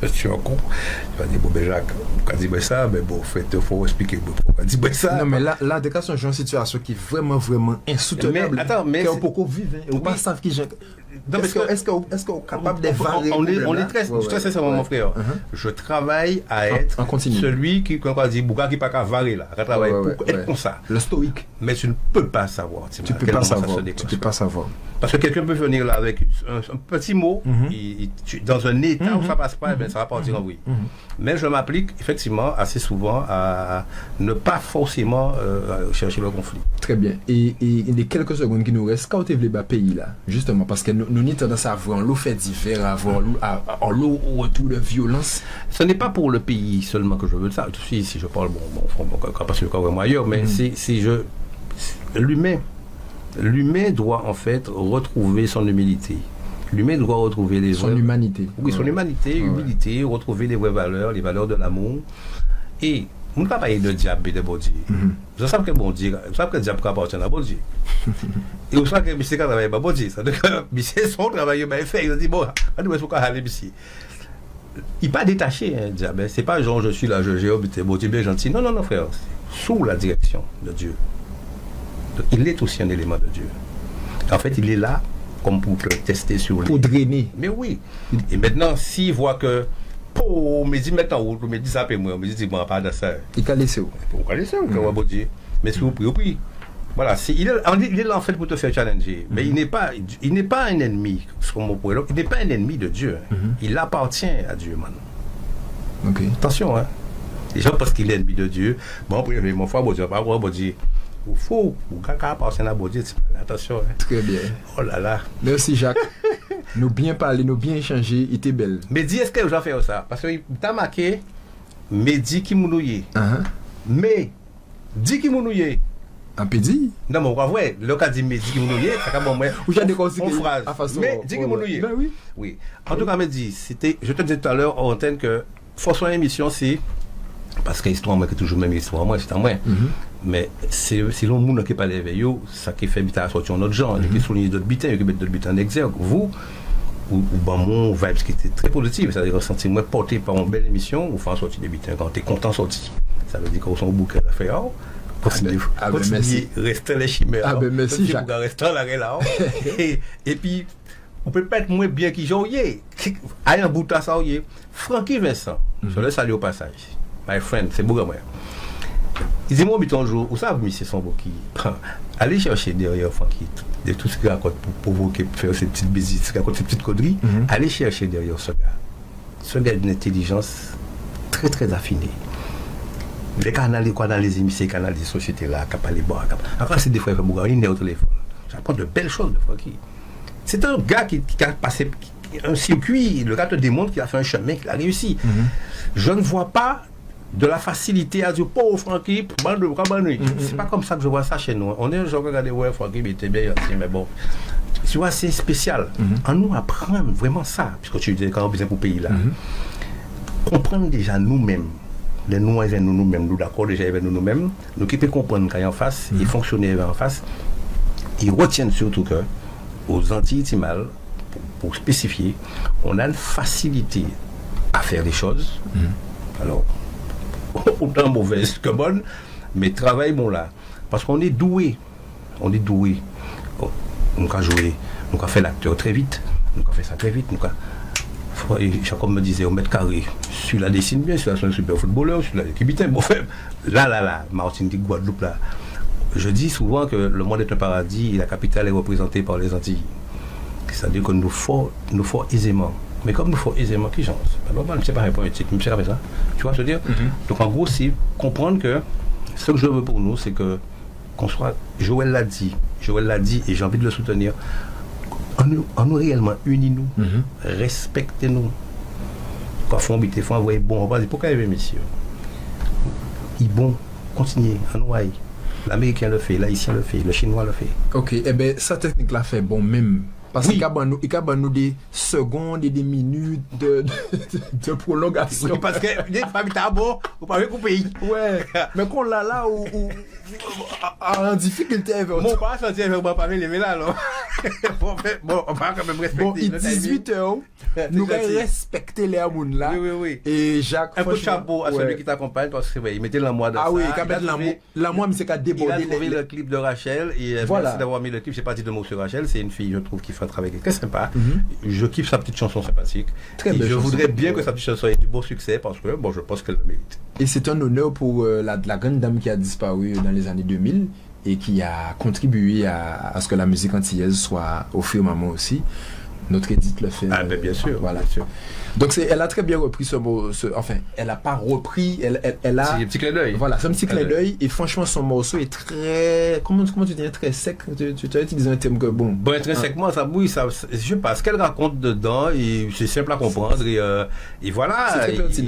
je suis un con. Tu vas dire, bon, ben Jacques, on dit ça, mais bon, il faut expliquer. On dit ça. Non, mais là, des cas, c'est une situation qui est vraiment, vraiment insoutenable. Mais attends, mais. On peut vivre, on ne sait pas qui j'ai. Est-ce qu'on est capable d'évaluer? On est très sincèrement, mon frère. Je travaille à être celui qui, quand on dit Bouga, qui n'est pas qu'à varier là. Je travaille pour être comme ça. Le stoïque. Mais tu ne peux pas savoir. Tu ne peux pas savoir. Parce que quelqu'un peut venir là avec un petit mot, dans un état où ça ne passe pas, ça va partir en bruit. Mais je m'applique effectivement assez souvent à ne pas forcément chercher le conflit. Très bien. Et les quelques secondes qui nous restent, quand tu veux les pays là, justement, parce que nous avons tendance à avoir l'eau fait divers, à avoir l'eau au retour de violence. Ce n'est pas pour le pays seulement que je veux ça. Si je parle, parce que le cas vraiment ailleurs, mais l'humain doit en fait retrouver son humilité. L'humain doit retrouver son humanité. Oui, son humanité, humilité, retrouver les vraies valeurs, les valeurs de l'amour. Et on ne peut pas parler de diable et de bon Dieu. Vous savez que bon Dieu, vous savez que le diable appartient à bon Dieu. Et vous savez que M. travaille pas bon Dieu. C'est-à-dire que M. son travail, il fait, il dit bon, on doit se aller ici. Il n'est pas détaché, hein, diable. C'est pas genre je suis là, j'ai obéi, bon Dieu bien gentil. Non, frère. Sous la direction de Dieu. Donc, il est aussi un élément de Dieu. En fait, il est là comme pour te tester sur lui. Pour drainer. Mais oui. Et maintenant, s'il voit que on me dit maintenant, on me dit ça, moi, on me dit, bon, pas de ça. Il t'a laissé où? On va laisser, on va dire. Mais si vous priez, Voilà, il est là en fait pour te faire challenger. Mais il n'est pas un ennemi, il n'est pas un ennemi de Dieu. Il appartient à Dieu, man. Ok. Attention, hein. Les gens pensent qu'il est ennemi de Dieu. Bon, mon frère, bon Dieu, pas bon Dieu. Ou faux, ou caca appartient à bon Dieu. Attention, hein. Très bien. Oh là là. Merci Jacques. Nous bien parler, nous bien échanger, il était belle. Mais dis, est-ce que je vais faire ça? Parce que t'as marqué, mais dis qui mounouye. Mais, dis qui mounouye. Un pédi? Non, mais on va voir, le cas dit mais dis qui mounouye, ça va moi. Ou j'ai déconseillé une phrase. Mais dis qui mounouye. Ben oui. Oui. En tout cas, me dis, je te disais tout à l'heure en antenne que force une émission, c'est parce que l'histoire, moi, c'est toujours même histoire, moi, c'est à moi. Mais c'est le monde qui parle avec vous, ça qui fait à sortir notre genre, qui souligne d'autres butins, qui met d'autres butins en exergue. Vous, ou mon vibe qui était très positif, c'est-à-dire ressenti moi porté par une belle émission, ou faire sortir des butins quand tu es content sorti. Ça veut dire qu'on s'en boucle à la fait, continuez, restez les chimères. Ah ben merci, Jacques. Restez là. Et puis, on peut pas être moins bien qu'ils ont yé. Aïe, un bout à ça, yé. Francky Vincent, je le salue au passage. My friend, c'est beau moi. Il dit, moi, un jour, vous savez, monsieur Sombo qui allez chercher derrière Francky, de tout ce qu'il raconte pour provoquer, pour faire ces petites bêtises, ces petites conneries, allez chercher derrière ce gars. Ce gars d'une intelligence très, très affinée. Les canaux, quoi, dans les émissions, les canaux des sociétés là, qui parlent bas. Encore, c'est des fois, il est au téléphone. J'apprends de belles choses de Francky. C'est un gars qui a passé un circuit, le gars te démontre qu'il a fait un chemin, qu'il a réussi. Je ne vois pas de la facilité à dire pauvre Francky, c'est pas comme ça que je vois ça chez nous. On est un genre regardé, ouais, Francky, il était bien, mais bon. Tu vois, c'est spécial. En nous apprendre vraiment ça, puisque tu dis quand on vient pour pays là. Comprendre déjà nous-mêmes, les nous avec nous-mêmes, nous d'accord déjà avec nous-mêmes, nous qui peut comprendre quand il y a en face, et fonctionner en face, ils retiennent surtout que aux anti-timales, pour spécifier, on a une facilité à faire des choses. Alors, autant mauvaise que bonne, mais travail bon là. Parce qu'on est doué. On est doué. Nous avons joué, nous avons fait l'acteur très vite. Nous avons fait ça très vite. Jacob me disait au mètre carré, celui-là dessine bien, celui-là c'est un super footballeur, celui-là est kibitin. Bon, là, Martinique, Guadeloupe, là. Je dis souvent que le monde est un paradis et la capitale est représentée par les Antilles. C'est-à-dire que nous faisons aisément. Mais comme nous faisons aisément, qui chance? Alors, je ne sais pas répondre, je ne sais pas ça. Tu vois ce que je veux dire? Donc en gros, c'est comprendre que ce que je veux pour nous, c'est que qu'on soit. Joël l'a dit, et j'ai envie de le soutenir. En nous réellement, unis-nous, respectez-nous. Parfois, on faut envoyer bon, on va dire pourquoi il y a messieurs? Il bon, continuez, en nous aille. L'Américain le fait, l'Haïtien le fait, le Chinois le fait. Ok, eh bien, sa technique là fait bon même. Parce qu'il y a des secondes et des minutes de prolongation. Oui, parce que des fois, tu as bon, vous parlez pour pays. Ouais, mais qu'on l'a là où en difficulté avec bon, pas sortir avec moi, pas lever là, alors. Bon, on va quand même respecter. Bon, il 18h, nous allons respecter les amounes là. Oui. Et Jacques, un peu de chapeau à celui qui t'accompagne, parce qu'il mettait l'amour dans ça. Ah oui, quand même l'amour, mais c'est qu'à déborder. Il a trouvé le clip de Rachel, et merci d'avoir mis le clip. J'ai pas dit de mots sur Rachel, c'est une fille, je trouve, qui fait un travail très sympa. Je kiffe sa petite chanson sympathique. Très belle. Je voudrais bien que sa petite chanson ait du beau succès, parce que, bon, je pense qu'elle le mérite. Et c'est un honneur pour la grande dame qui a disparu dans les années 2000 et qui a contribué à ce que la musique antillaise soit au firmament aussi. Notre Edith le fait. Ah, ben bien sûr. Voilà. Bien sûr. Donc elle a très bien repris ce mot. Enfin, elle n'a pas repris. Elle a. C'est un petit clin d'œil. Voilà, c'est un petit clin d'œil. Et franchement, son morceau est très. Comment tu dis? Très sec. Tu as utilisé un terme que bon. Bon, intrinsèquement, ça bouille. Ça, je sais pas. Ce qu'elle raconte dedans, c'est simple à comprendre. Et voilà.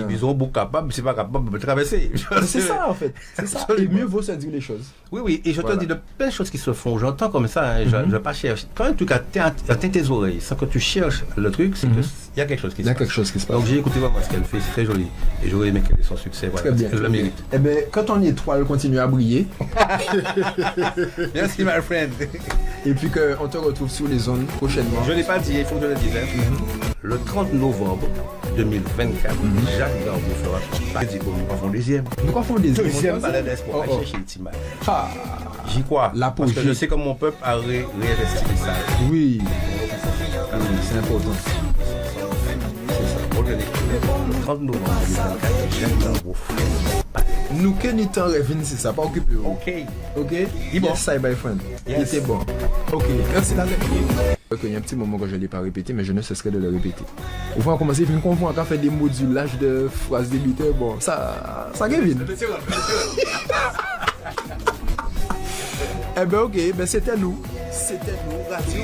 Ils ont beaucoup capable. C'est pas capable de traverser. C'est ça, en fait. C'est ça. Et mieux vaut se dire les choses. Oui. Et je te dis de belles choses qui se font. J'entends comme ça. Je ne vais pas chercher. Quand en tout cas, atteins tes oreilles. Sans que tu cherches le truc, c'est qu'il y a quelque chose qui se passe. Donc j'ai écouté vraiment ce qu'elle fait, c'est très joli. Et j'aurais aimé qu'elle ait son succès. Voilà, très bien. Elle le mérite. Eh bien, quand ton étoile continue à briller. Merci, my friend. Et puis qu'on te retrouve sur les zones prochainement. Je ne l'ai pas dit, il faut que je le dise. Le 30 novembre 2024, Jacques Garbeau fera son pas dit bon, nous passons deuxième. Nous passons deuxième. Deuxième palais d'espoir. Chercher le Timal. J'y crois. Parce que je sais que mon peuple a réinvesti les salles. Oui. C'est important. Le 30 novembre 2024, Jacques Garbeau fera son palais. Nous que nous t'en revenons, c'est ça, pas occupé. Ok? Il est bon. Yes, sir, my friend. Yes. Il était bon. Ok, merci la il y a un petit moment que je ne l'ai pas répété, mais je ne cesserai de le répéter. Au fond, on commence à faire une confondre, à faire des modulages de phrases débitées. Bon, ça Kevin. Eh ben ok, ben c'était nous. C'était nous, Radio.